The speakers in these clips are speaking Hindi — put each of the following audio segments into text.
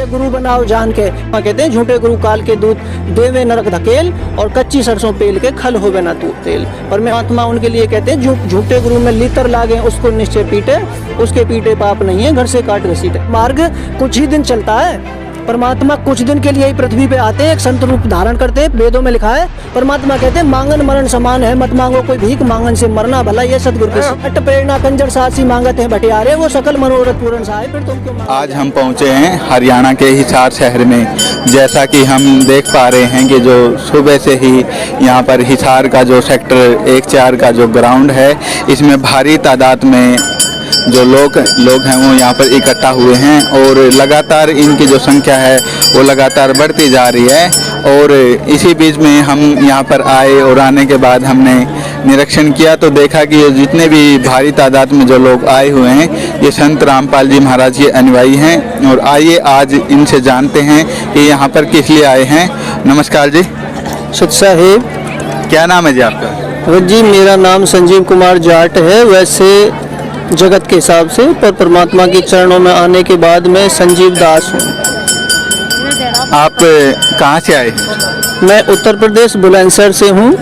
गुरु बनाओ जान के, कहते हैं झूठे गुरु काल के दूत, देवे नरक धकेल और कच्ची सरसों पेल के खल होवे ना तू तेल। परमात्मा उनके लिए कहते हैं झूठे गुरु में लीतर लागे उसको निश्चय पीटे, उसके पीटे पाप नहीं है घर से काट घसीटे। मार्ग कुछ ही दिन चलता है, परमात्मा कुछ दिन के लिए ही पृथ्वी पे आते हैं, एक संत रूप धारण करते हैं। वेदों में लिखा है, परमात्मा कहते हैं मांगन मरण समान है, मत मांगो कोई भीख, मांगन से मरना भला, ये सतगुरु के अट प्रेरणा कंजर सासी मांगते हैं भटियारे, वो सकल मनोरथ पूर्ण सहाय, फिर तुम क्यों। आज हम पहुंचे हैं हरियाणा के हिसार शहर में। जैसा कि हम देख पा रहे हैं कि जो सुबह से ही यहाँ पर हिसार का जो सेक्टर 1-4 का जो ग्राउंड है, इसमें भारी तादाद में जो लोग हैं वो यहाँ पर इकट्ठा हुए हैं और लगातार इनकी जो संख्या है वो लगातार बढ़ती जा रही है। और इसी बीच में हम यहाँ पर आए और आने के बाद हमने निरीक्षण किया तो देखा कि ये जितने भी भारी तादाद में जो लोग आए हुए हैं ये संत रामपाल जी महाराज के अनुयायी हैं। और आइए आज इनसे जानते हैं कि यहाँ पर किस लिए आए हैं। नमस्कार जी। सत साहिब। क्या नाम है जी आपका? जी मेरा नाम संजीव कुमार जाट है, वैसे जगत के हिसाब से, पर परमात्मा के चरणों में आने के बाद मैं संजीव दास हूँ। आप कहाँ से आए? मैं उत्तर प्रदेश बुलंदशहर से हूँ,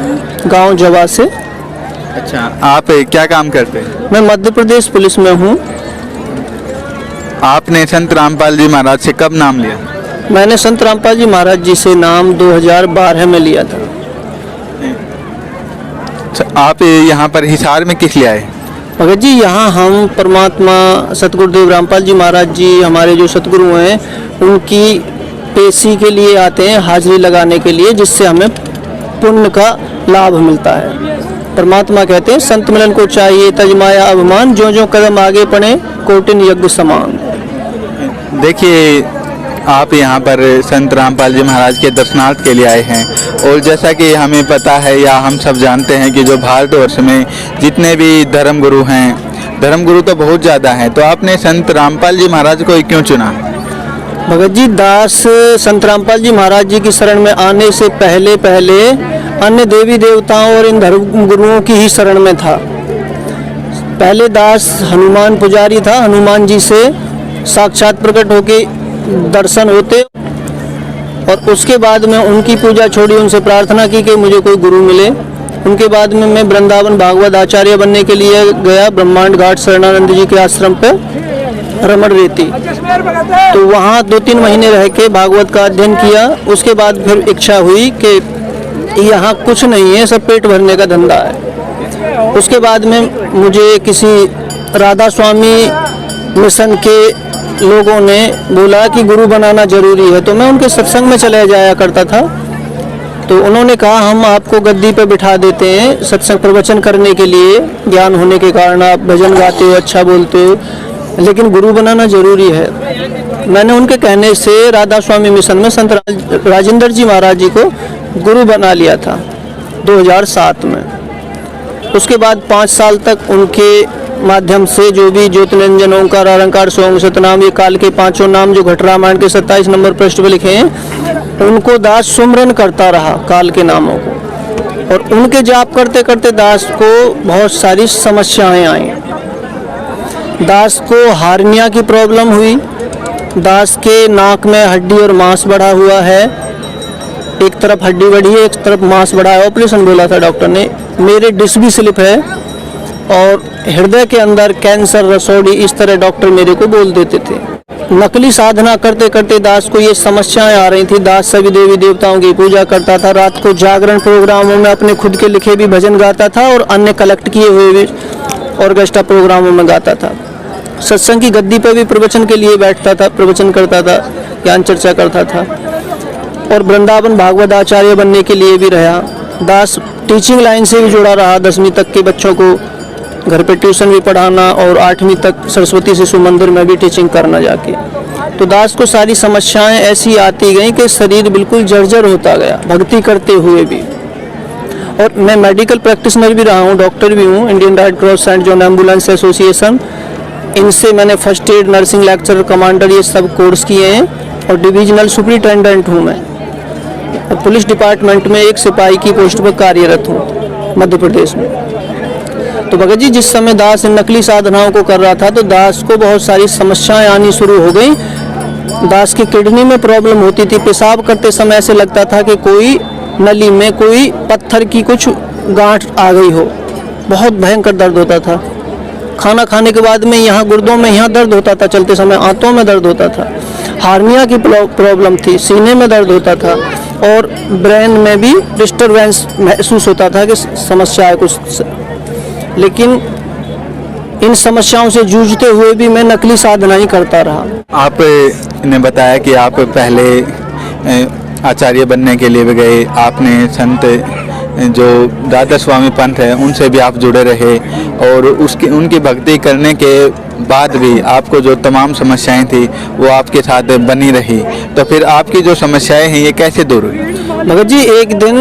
गांव जवा से। अच्छा, आप क्या काम करते हैं? मैं मध्य प्रदेश पुलिस में हूँ। आपने संत रामपाल जी महाराज से कब नाम लिया? मैंने संत रामपाल जी महाराज जी से नाम 2012 में लिया था। आप यहाँ पर हिसार में किस लिए आए? भगत जी यहाँ हम परमात्मा सतगुरुदेव रामपाल जी महाराज जी हमारे जो सतगुरु हैं उनकी पेशी के लिए आते हैं, हाजिरी लगाने के लिए, जिससे हमें पुण्य का लाभ मिलता है। परमात्मा कहते हैं संत मिलन को चाहिए तजमाया अभिमान, जो जो कदम आगे पड़े कोटिन यज्ञ समान। देखिए आप यहाँ पर संत रामपाल जी महाराज के दर्शनार्थ के लिए आए हैं और जैसा कि हमें पता है या हम सब जानते हैं कि जो भारतवर्ष में जितने भी धर्मगुरु हैं, धर्मगुरु तो बहुत ज़्यादा हैं, तो आपने संत रामपाल जी महाराज को क्यों चुना? भगत जी दास संत रामपाल जी महाराज जी की शरण में आने से पहले अन्य देवी देवताओं और इन धर्म गुरुओं की ही शरण में था। पहले दास हनुमान पुजारी था, हनुमान जी से साक्षात प्रकट होके दर्शन होते और उसके बाद में उनकी पूजा छोड़ी, उनसे प्रार्थना की कि मुझे कोई गुरु मिले। उनके बाद में मैं वृंदावन भागवत आचार्य बनने के लिए गया, ब्रह्मांड घाट शरणानंद जी के आश्रम पे रमण रेती, तो वहाँ 2-3 महीने रह के भागवत का अध्ययन किया। उसके बाद फिर इच्छा हुई कि यहाँ कुछ नहीं है, सब पेट भरने का धंधा है। उसके बाद में मुझे किसी राधा स्वामी मिशन के लोगों ने बोला कि गुरु बनाना जरूरी है, तो मैं उनके सत्संग में चले जाया करता था। तो उन्होंने कहा हम आपको गद्दी पे बिठा देते हैं सत्संग प्रवचन करने के लिए, ज्ञान होने के कारण आप भजन गाते हो, अच्छा बोलते हो, लेकिन गुरु बनाना जरूरी है। मैंने उनके कहने से राधा स्वामी मिशन में संत राजेंद्र जी महाराज जी को गुरु बना लिया था 2007 में। उसके बाद 5 साल तक उनके माध्यम से जो भी ज्योतिरंजन, ओंकार, अलंकार, सोम, सतनाम, ये काल के 5 नाम जो घट रामायण के 27 नंबर पृष्ठ पर लिखे हैं, उनको दास सुमरन करता रहा काल के नामों को। और उनके जाप करते करते दास को बहुत सारी समस्याएं आई। दास को हार्निया की प्रॉब्लम हुई, दास के नाक में हड्डी और मांस बढ़ा हुआ है, एक तरफ हड्डी बढ़ी है, एक तरफ मांस बढ़ा है, ऑपरेशन बोला था डॉक्टर ने। मेरे डिस्क भी स्लिप है और हृदय के अंदर कैंसर, रसौड़ी, इस तरह डॉक्टर मेरे को बोल देते थे। नकली साधना करते करते दास को ये समस्याएं आ रही थी। दास सभी देवी देवताओं की पूजा करता था, रात को जागरण प्रोग्रामों में अपने खुद के लिखे भी भजन गाता था और अन्य कलेक्ट किए हुए भी ऑर्केस्ट्रा प्रोग्रामों में गाता था। सत्संग की गद्दी पर भी प्रवचन के लिए बैठता था, प्रवचन करता था, ज्ञान चर्चा करता था और वृंदावन भागवत आचार्य बनने के लिए भी रहा। दास टीचिंग लाइन से भी जुड़ा रहा, 10वीं तक के बच्चों को घर पे ट्यूशन भी पढ़ाना और 8वीं तक सरस्वती शिशु मंदिर में भी टीचिंग करना जाके। तो दास को सारी समस्याएं ऐसी आती गई कि शरीर बिल्कुल जर्जर होता गया भक्ति करते हुए भी। और मैं मेडिकल प्रैक्टिशनर भी रहा हूँ, डॉक्टर भी हूँ, Indian Red Cross Saint John Ambulance Association, इनसे मैंने first aid, nursing lecture, commander ये सब कोर्स किए हैं और डिविजनल सुपरिटेंडेंट हूँ मैं। और पुलिस डिपार्टमेंट में एक सिपाही की पोस्ट पर कार्यरत हूँ मध्य प्रदेश में। तो भगत जी जिस समय दास इन नकली साधनाओं को कर रहा था तो दास को बहुत सारी समस्याएं आनी शुरू हो गई दास की किडनी में प्रॉब्लम होती थी। पेशाब करते समय ऐसे लगता था कि कोई नली में कोई पत्थर की कुछ गांठ आ गई हो। बहुत भयंकर दर्द होता था। खाना खाने के बाद में यहाँ गुर्दों में यहाँ दर्द होता था, चलते समय आंतों में दर्द होता था। हार्निया की प्रॉब्लम थी, सीने में दर्द होता था और ब्रेन में भी डिस्टरबेंस महसूस होता था कि समस्या है कुछ। लेकिन इन समस्याओं से जूझते हुए भी मैं नकली साधना ही करता रहा। आपने बताया कि आप पहले आचार्य बनने के लिए भी गए, आपने संत जो दादा स्वामी पंथ है उनसे भी आप जुड़े रहे और उनकी भक्ति करने के बाद भी आपको जो तमाम समस्याएं थी वो आपके साथ बनी रही। तो फिर आपकी जो समस्याएं हैं ये कैसे दूर हुई? भगत जी, एक दिन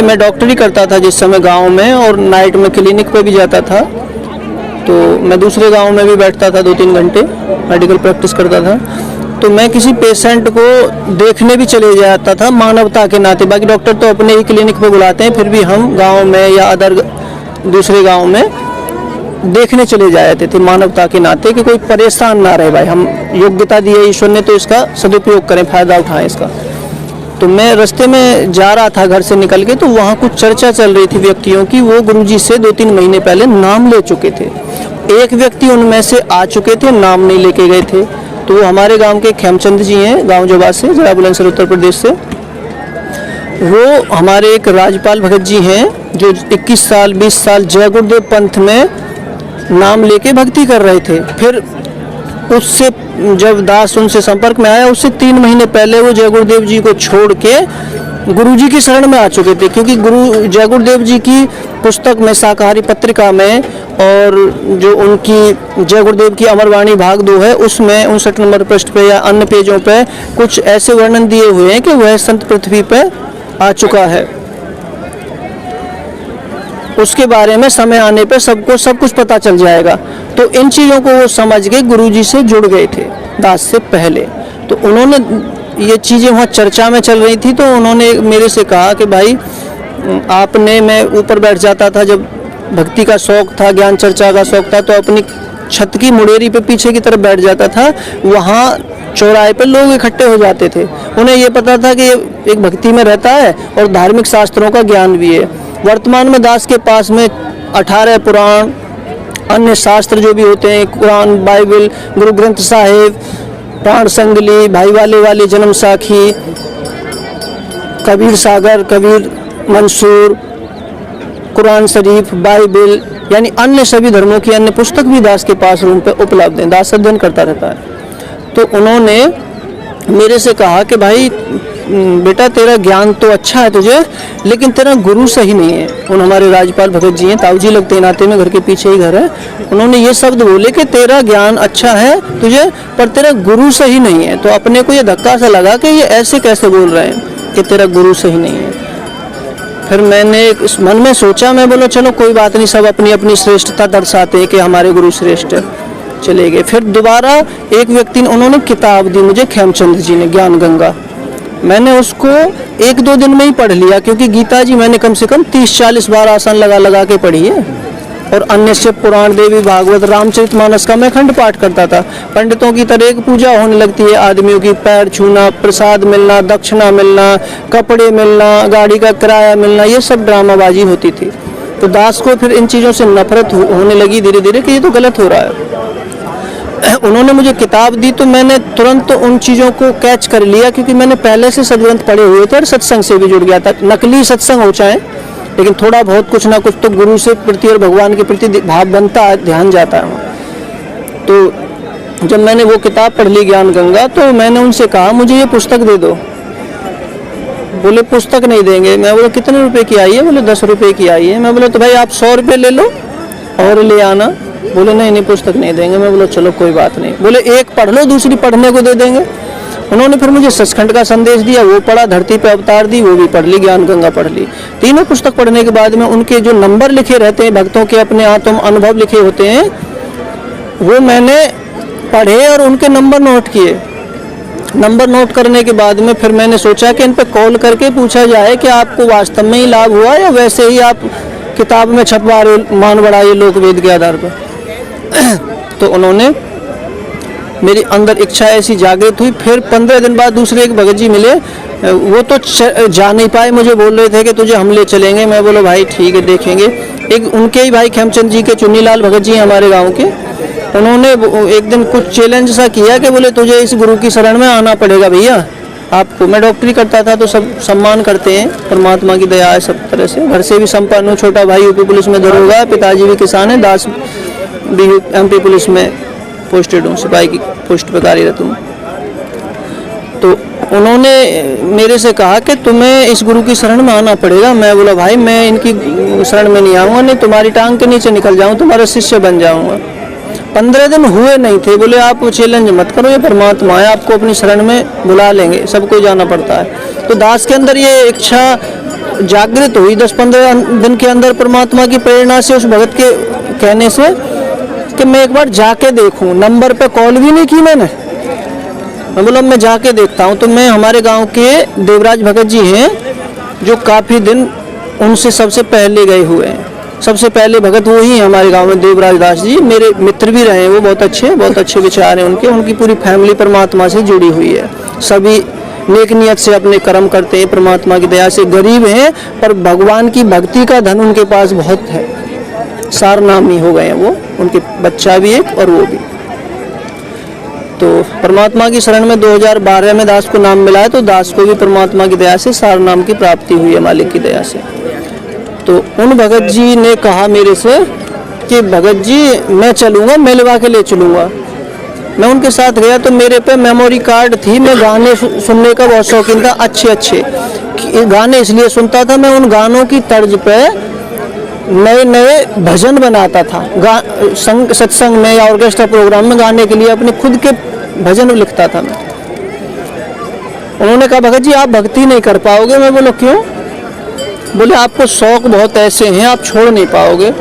मैं डॉक्टरी करता था जिस समय गांव में, और नाइट में क्लिनिक पे भी जाता था। तो मैं दूसरे गांव में भी बैठता था 2-3 घंटे, मेडिकल प्रैक्टिस करता था। तो मैं किसी पेशेंट को देखने भी चले जाता था मानवता के नाते। बाकी डॉक्टर तो अपने ही क्लिनिक पे बुलाते हैं, फिर भी हम गांव में या अदर दूसरे गांव में देखने चले जाते थे मानवता के नाते कि कोई परेशान ना रहे। भाई, हम योग्यता दी है ईश्वर ने तो इसका सदुपयोग करें, फायदा उठाएं इसका। तो मैं रास्ते में जा रहा था घर से निकल के, तो वहाँ कुछ चर्चा चल रही थी व्यक्तियों की। वो गुरुजी से 2-3 महीने पहले नाम ले चुके थे। एक व्यक्ति उनमें से आ चुके थे, नाम नहीं लेके गए थे। तो वो हमारे गांव के खेमचंद जी हैं, गांव जवाब से, जिला बुलंदशहर उत्तर प्रदेश से। वो हमारे एक राजपाल भगत जी हैं जो 21 साल 20 साल जय गुरुदेव पंथ में नाम लेके भक्ति कर रहे थे। फिर उससे जब दास उनसे संपर्क में आया, उससे 3 महीने पहले वो जय गुरुदेव जी को छोड़ के गुरुजी की शरण में आ चुके थे। क्योंकि गुरु जय गुरुदेव जी की पुस्तक में, शाकाहारी पत्रिका में, और जो उनकी जय गुरुदेव की अमरवाणी भाग 2 है, उसमें 59 नंबर पृष्ठ पे या अन्य पेजों पे कुछ ऐसे वर्णन दिए हुए हैं कि वह संत पृथ्वी पे आ चुका है। उसके बारे में समय आने पे सबको सब कुछ पता चल जाएगा। तो इन चीज़ों को वो समझ के गुरुजी से जुड़ गए थे दास से पहले। तो उन्होंने ये चीज़ें वहाँ चर्चा में चल रही थी, तो उन्होंने मेरे से कहा कि भाई आपने, मैं ऊपर बैठ जाता था जब भक्ति का शौक था, ज्ञान चर्चा का शौक था, तो अपनी छत की मुड़ेरी पे पीछे की तरफ बैठ जाता था। वहाँ चौराहे पे लोग इकट्ठे हो जाते थे। उन्हें ये पता था कि ये एक भक्ति में रहता है और धार्मिक शास्त्रों का ज्ञान भी है। वर्तमान में दास के पास में 18 पुराण, अन्य शास्त्र जो भी होते हैं, कुरान, बाइबल, गुरु ग्रंथ साहिब, प्राण संगली, भाई वाले जन्म साखी, कबीर सागर, कबीर मंसूर, कुरान शरीफ, बाइबल, यानी अन्य सभी धर्मों की अन्य पुस्तक भी दास के पास रूम पे उपलब्ध है। दास अध्ययन करता रहता है। तो उन्होंने मेरे से कहा कि भाई बेटा, तेरा ज्ञान तो अच्छा है तुझे, लेकिन तेरा गुरु सही नहीं है। उन हमारे राजपाल भगत जी हैं, ताऊजी लगते हैं नाते में, घर के पीछे ही घर है। उन्होंने ये शब्द बोले कि तेरा ज्ञान अच्छा है तुझे, पर तेरा गुरु सही नहीं है। तो अपने को ये धक्का सा लगा कि ये ऐसे कैसे बोल रहे हैं कि तेरा गुरु सही नहीं है। फिर मैंने मन में सोचा, मैं बोला चलो कोई बात नहीं, सब अपनी अपनी श्रेष्ठता दर्शाते हैं कि हमारे गुरु श्रेष्ठ है। चले गए। फिर दोबारा एक व्यक्ति ने, उन्होंने किताब दी मुझे, खेमचंद जी ने, ज्ञान गंगा। मैंने उसको 1-2 दिन में ही पढ़ लिया, क्योंकि गीता जी मैंने कम से कम 30-40 बार आसन लगा के पढ़ी है। और अन्य से पुराण, देवी भागवत, रामचरितमानस का मैं खंड पाठ करता था। पंडितों की तरह एक पूजा होने लगती है आदमियों की, पैर छूना, प्रसाद मिलना, दक्षिणा मिलना, कपड़े मिलना, गाड़ी का किराया मिलना, ये सब ड्रामाबाजी होती थी। तो दास को फिर इन चीज़ों से नफरत होने लगी धीरे धीरे कि ये तो गलत हो रहा है। उन्होंने मुझे किताब दी तो मैंने तुरंत उन चीज़ों को कैच कर लिया, क्योंकि मैंने पहले से सदग्रंथ पढ़े हुए थे और सत्संग से भी जुड़ गया था। नकली सत्संग हो चाहे, लेकिन थोड़ा बहुत कुछ ना कुछ तो गुरु से प्रति और भगवान के प्रति भाव बनता है, ध्यान जाता है। तो जब मैंने वो किताब पढ़ ली ज्ञान गंगा, तो मैंने उनसे कहा मुझे ये पुस्तक दे दो। बोले पुस्तक नहीं देंगे। मैं बोला कितने रुपए की आई है? बोले 10 रुपए की आई है। मैं बोला तो भाई आप 100 रुपये ले लो और ले आना। बोले नहीं पुस्तक नहीं देंगे। मैं बोला चलो कोई बात नहीं। बोले एक पढ़ लो, दूसरी पढ़ने को दे देंगे। उन्होंने फिर मुझे सचखंड का संदेश दिया, वो पढ़ा। धरती पे अवतार दी, वो भी पढ़ ली। ज्ञान गंगा पढ़ ली। तीनों पुस्तक पढ़ने के बाद में उनके जो नंबर लिखे रहते हैं, भक्तों के अपने आत्म अनुभव लिखे होते हैं, वो मैंने पढ़े और उनके नंबर नोट किए। नंबर नोट करने के बाद में फिर मैंने सोचा कि इन पे कॉल करके पूछा जाए कि आपको वास्तव में ही लाभ हुआ या वैसे ही आप किताब में छपवा रहे मान बढ़ाइए लोक वेद के आधार पर। तो उन्होंने मेरी अंदर इच्छा ऐसी जागृत हुई। फिर 15 दिन बाद दूसरे एक भगत जी मिले, वो तो जा नहीं पाए, मुझे बोल रहे थे कि तुझे हम ले चलेंगे। मैं बोला भाई ठीक है देखेंगे। एक उनके ही भाई खेमचंद जी के चुन्नीलाल भगत जी हैं हमारे गांव के, उन्होंने एक दिन कुछ चैलेंज सा किया कि बोले तुझे इस गुरु की शरण में आना पड़ेगा भैया आपको। मैं डॉक्टरी करता था तो सब सम्मान करते हैं, परमात्मा की दया है सब तरह से। घर से भी संपन्न हूँ, छोटा भाई यूपी पुलिस में दरोगा है, पिताजी भी किसान है, दास भी MP पुलिस में पोस्टेड हूँ, सिपाही की पोस्ट पर कार्यरत हूँ। तो उन्होंने मेरे से कहा कि तुम्हें इस गुरु की शरण में आना पड़ेगा। मैं बोला भाई मैं इनकी शरण में नहीं आऊँगा, नहीं तुम्हारी टांग के नीचे निकल जाऊँ, तुम्हारा शिष्य बन जाऊँगा। 15 दिन हुए नहीं थे, बोले आप चैलेंज मत करो, ये परमात्मा है, आपको अपनी शरण में बुला लेंगे, सबको जाना पड़ता है। तो दास के अंदर ये इच्छा जागृत हुई 10-15 दिन के अंदर परमात्मा की प्रेरणा से, उस भगत के कहने से कि मैं एक बार जाके देखूं। नंबर पे कॉल भी नहीं की मैंने, मैं बोला मैं जाके देखता हूं। तो मैं हमारे गांव के देवराज भगत जी हैं जो काफ़ी दिन उनसे सबसे पहले गए हुए हैं, सबसे पहले भगत वो ही हैं हमारे गांव में, देवराज दास जी मेरे मित्र भी रहे हैं, वो बहुत अच्छे विचार हैं उनके। उनकी पूरी फैमिली परमात्मा से जुड़ी हुई है, सभी नेक नियत से अपने कर्म करते हैं, परमात्मा की दया से गरीब हैं पर भगवान की भक्ति का धन उनके पास बहुत है, सारनामी हो गए हैं वो, उनके बच्चा भी एक और वो भी। तो परमात्मा की शरण में 2012 में दास को नाम मिला है, तो दास को भी परमात्मा की दया से सारनाम की प्राप्ति हुई है मालिक की दया से। तो उन भगत जी ने कहा मेरे से कि भगत जी मैं चलूँगा, मैं लिवा के ले चलूँगा। मैं उनके साथ गया तो मेरे पे मेमोरी कार्ड थी, मैं गाने सुनने का बहुत शौकीन था, अच्छे गाने इसलिए सुनता था, मैं उन गानों की तर्ज पे नए भजन बनाता था, सत्संग में या ऑर्केस्ट्रा प्रोग्राम में गाने के लिए अपने खुद के भजन लिखता था मैं। उन्होंने कहा भगत जी आप भक्ति नहीं कर पाओगे। मैं बोला क्यों? बोले आपको शौक बहुत ऐसे हैं, आप छोड़ नहीं पाओगे।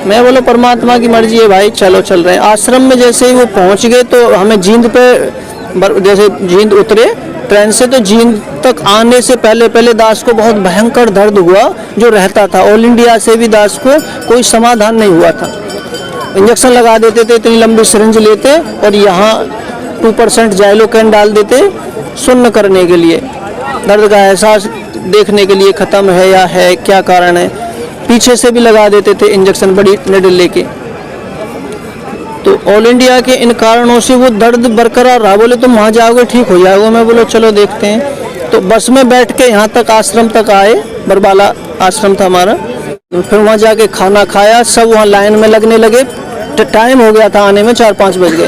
मैं बोला परमात्मा की मर्जी है भाई, चलो चल रहे हैं। आश्रम में जैसे ही वो पहुंच गए तो हमें जींद पे, जैसे जींद उतरे ट्रेन से, तो जींद तक आने से पहले दास को बहुत भयंकर दर्द हुआ जो रहता था। ऑल इंडिया से भी दास को कोई समाधान नहीं हुआ था। इंजेक्शन लगा देते थे, इतनी लंबी सिरिंज लेते और यहाँ 2% जाइलोकेन डाल देते सुन्न करने के लिए, दर्द का एहसास देखने के लिए ख़त्म है या है, क्या कारण है। पीछे से भी लगा देते थे इंजेक्शन, बड़ी निडल लेके। तो ऑल इंडिया के इन कारणों से वो दर्द बरकरार रहा। बोले तुम वहाँ जाओगे ठीक हो जाओगे। मैं बोलो चलो देखते हैं। तो बस में बैठ के यहाँ तक आश्रम तक आए, बरबाला आश्रम था हमारा। फिर वहाँ जाके खाना खाया, सब वहाँ लाइन में लगने लगे, टाइम हो गया था आने में, 4-5 बज गए।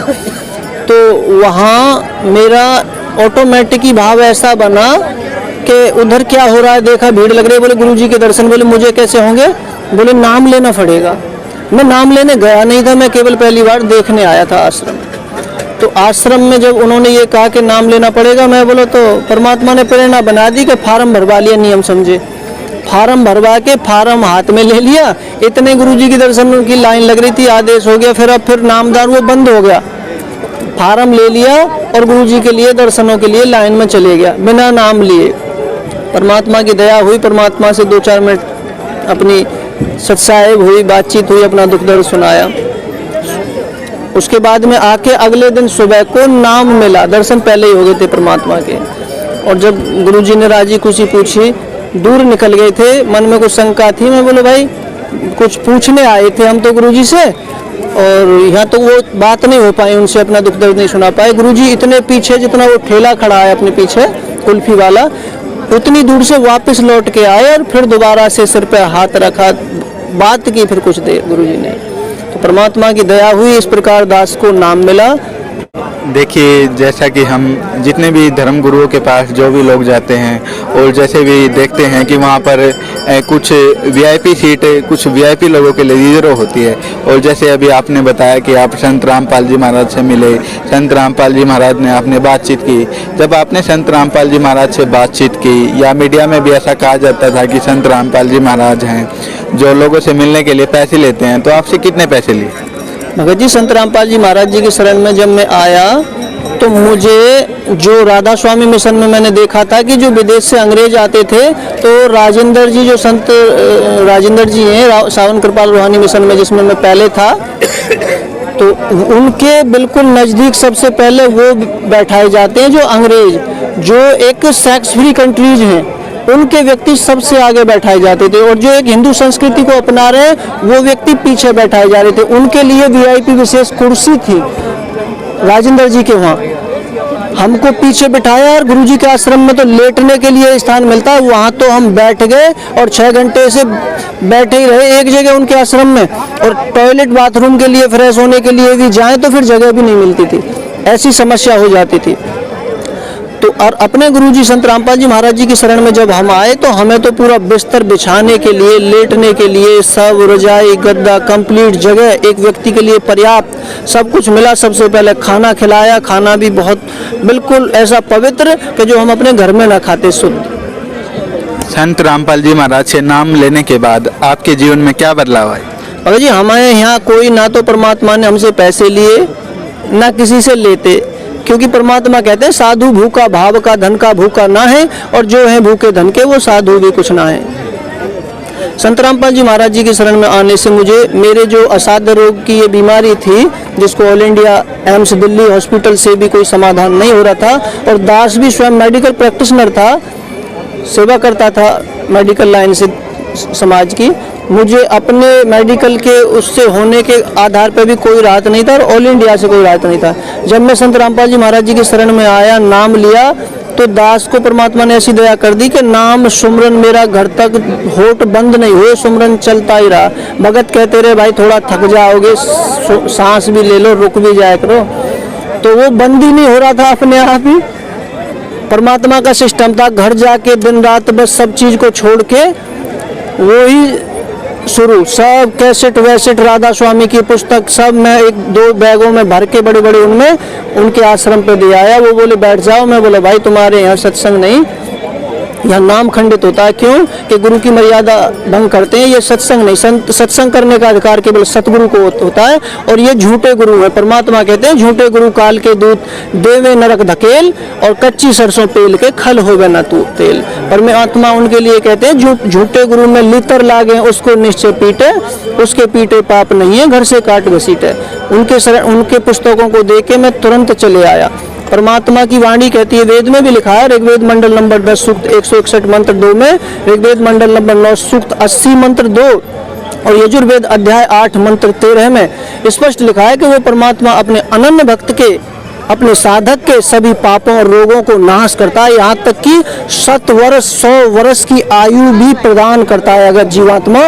तो वहाँ मेरा ऑटोमेटिक ही भाव ऐसा बना कि उधर क्या हो रहा है देखा, भीड़ लग रही है। बोले गुरुजी के दर्शन, बोले मुझे कैसे होंगे? बोले नाम लेना पड़ेगा। मैं नाम लेने गया नहीं था, मैं केवल पहली बार देखने आया था आश्रम। तो आश्रम में जब उन्होंने ये कहा कि नाम लेना पड़ेगा, मैं बोला तो परमात्मा ने प्रेरणा बना दी कि फार्म भरवा लिया, नियम समझे। फार्म भरवा के फार्म हाथ में ले लिया, इतने गुरुजी के दर्शन की लाइन लग रही थी, आदेश हो गया। फिर नामदार वो बंद हो गया, फार्म ले लिया और गुरुजी के लिए दर्शनों के लिए लाइन में चले गया बिना नाम लिए। परमात्मा की दया हुई, परमात्मा से 2-4 मिनट अपनी सत्साहिब हुई, बातचीत हुई, अपना दुख दर्द सुनाया। उसके बाद में आके अगले दिन सुबह को नाम मिला, दर्शन पहले ही हो गए थे परमात्मा के। और जब गुरुजी ने राजी खुशी पूछी, दूर निकल गए थे, मन में कुछ शंका थी। मैं बोले भाई कुछ पूछने आए थे हम तो गुरुजी से, और यहाँ तो वो बात नहीं हो पाई, उनसे अपना दुख दर्द नहीं सुना पाए। गुरुजी इतने पीछे, जितना वो ठेला खड़ा है अपने पीछे कुल्फी वाला, उतनी दूर से वापस लौट के आए और फिर दोबारा से सिर पे हाथ रखा, बात की फिर कुछ देर गुरुजी ने। तो परमात्मा की दया हुई, इस प्रकार दास को नाम मिला। देखिए जैसा कि हम जितने भी धर्म गुरुओं के पास जो भी लोग जाते हैं और जैसे भी देखते हैं कि वहाँ पर कुछ वीआईपी सीट, कुछ वीआईपी लोगों के लिए रिजर्व होती है। और जैसे अभी आपने बताया कि आप संत रामपाल जी महाराज से मिले, संत रामपाल जी महाराज ने आपने बातचीत की। जब आपने संत रामपाल जी महाराज से बातचीत की, या मीडिया में भी ऐसा कहा जाता था कि संत रामपाल जी महाराज हैं जो लोगों से मिलने के लिए पैसे लेते हैं, तो आपसे कितने पैसे लिए? भगत जी संत रामपाल जी महाराज जी की शरण में जब मैं आया तो मुझे जो राधा स्वामी मिशन में मैंने देखा था कि जो विदेश से अंग्रेज आते थे, तो राजेंद्र जी, जो संत राजेंद्र जी हैं सावन कृपाल रूहानी मिशन में, जिसमें मैं पहले था, तो उनके बिल्कुल नज़दीक सबसे पहले वो बैठाए जाते हैं जो अंग्रेज, जो एक सेक्स फ्री कंट्रीज हैं, उनके व्यक्ति सबसे आगे बैठाए जाते थे, और जो एक हिंदू संस्कृति को अपना रहे वो व्यक्ति पीछे बैठाए जा रहे थे। उनके लिए वीआईपी विशेष कुर्सी थी राजेंद्र जी के वहाँ, हमको पीछे बिठाया, और गुरुजी के आश्रम में तो लेटने के लिए स्थान मिलता है, वहाँ तो हम बैठ गए और 6 घंटे से बैठे ही रहे एक जगह उनके आश्रम में। और टॉयलेट बाथरूम के लिए, फ्रेश होने के लिए भी जाएं तो फिर जगह भी नहीं मिलती थी, ऐसी समस्या हो जाती थी। तो और अपने गुरुजी संत रामपाल जी महाराज जी की शरण में जब हम आए तो हमें तो पूरा बिस्तर बिछाने के लिए, लेटने के लिए सब रजाई गद्दा कंप्लीट जगह एक व्यक्ति के लिए पर्याप्त सब कुछ मिला। सबसे पहले खाना खिलाया, खाना भी बहुत बिल्कुल ऐसा पवित्र कि जो हम अपने घर में ना खाते, शुद्ध। संत रामपाल जी महाराज से नाम लेने के बाद आपके जीवन में क्या बदलाव आए? अगर जी हमारे यहाँ कोई ना तो परमात्मा ने हमसे पैसे लिए ना किसी से लेते, क्योंकि परमात्मा कहते हैं साधु भूखा भाव का धन का भूखा ना है, और जो है भूखे धन के वो साधु भी कुछ ना है। संत रामपाल जी महाराज जी की शरण में आने से मुझे मेरे जो असाध्य रोग की ये बीमारी थी, जिसको all India AIIMS Delhi hospital से भी कोई समाधान नहीं हो रहा था, और दास भी स्वयं मेडिकल प्रैक्टिशनर था, सेवा करता था मेडिकल लाइन से समाज की, मुझे अपने मेडिकल के उससे होने के आधार पर भी कोई राहत नहीं था, और ऑल इंडिया से कोई राहत नहीं था। जब मैं संत रामपाल जी महाराज जी की शरण में आया, नाम लिया, तो दास को परमात्मा ने ऐसी दया कर दी कि नाम सुमरन मेरा घर तक होठ बंद नहीं हुए, सुमरन चलता ही रहा। भगत कहते रहे भाई थोड़ा थक जाओगे, सांस भी ले लो, रुक भी जाया करो, तो वो बंद ही नहीं हो रहा था अपने आप ही। परमात्मा का सिस्टम था, घर जाके दिन रात बस सब चीज को छोड़ के वो ही शुरू, सब कैसेट वैसेट राधा स्वामी की पुस्तक सब मैं 1-2 बैगों में भर के बड़े बड़े उनमें उनके आश्रम पे दे आया। वो बोले बैठ जाओ, मैं बोला भाई तुम्हारे यहाँ सत्संग नहीं, यहाँ नाम खंडित होता है। क्यों कि गुरु की मर्यादा भंग करते हैं, ये सत्संग नहीं, सत्संग करने का अधिकार केवल सतगुरु को होता है, और ये झूठे गुरु है। परमात्मा कहते हैं झूठे गुरु काल के दूत देवे नरक धकेल, और कच्ची सरसों पेल के खल होवे न तू तेल। परमात्मा उनके लिए कहते हैं झूठे गुरु में लितर लागे उसको निश्चय पीटे, उसके पीटे पाप नहीं है घर से काट घसीटे। उनके पुस्तकों को देख के मैं तुरंत चले आया। परमात्मा की वाणी कहती है, वेद में भी लिखा है, ऋग्वेद मंडल नंबर 10 सूक्त 161 मंत्र 2 में, ऋग्वेद मंडल नंबर 9 सूक्त 80 मंत्र 2 और यजुर्वेद अध्याय 8 मंत्र 13 में स्पष्ट लिखा है कि वो परमात्मा अपने अनन्य भक्त के, अपने साधक के सभी पापों और रोगों को नाश करता है, यहाँ तक कि 100 वर्ष की आयु भी प्रदान करता है। अगर जीवात्मा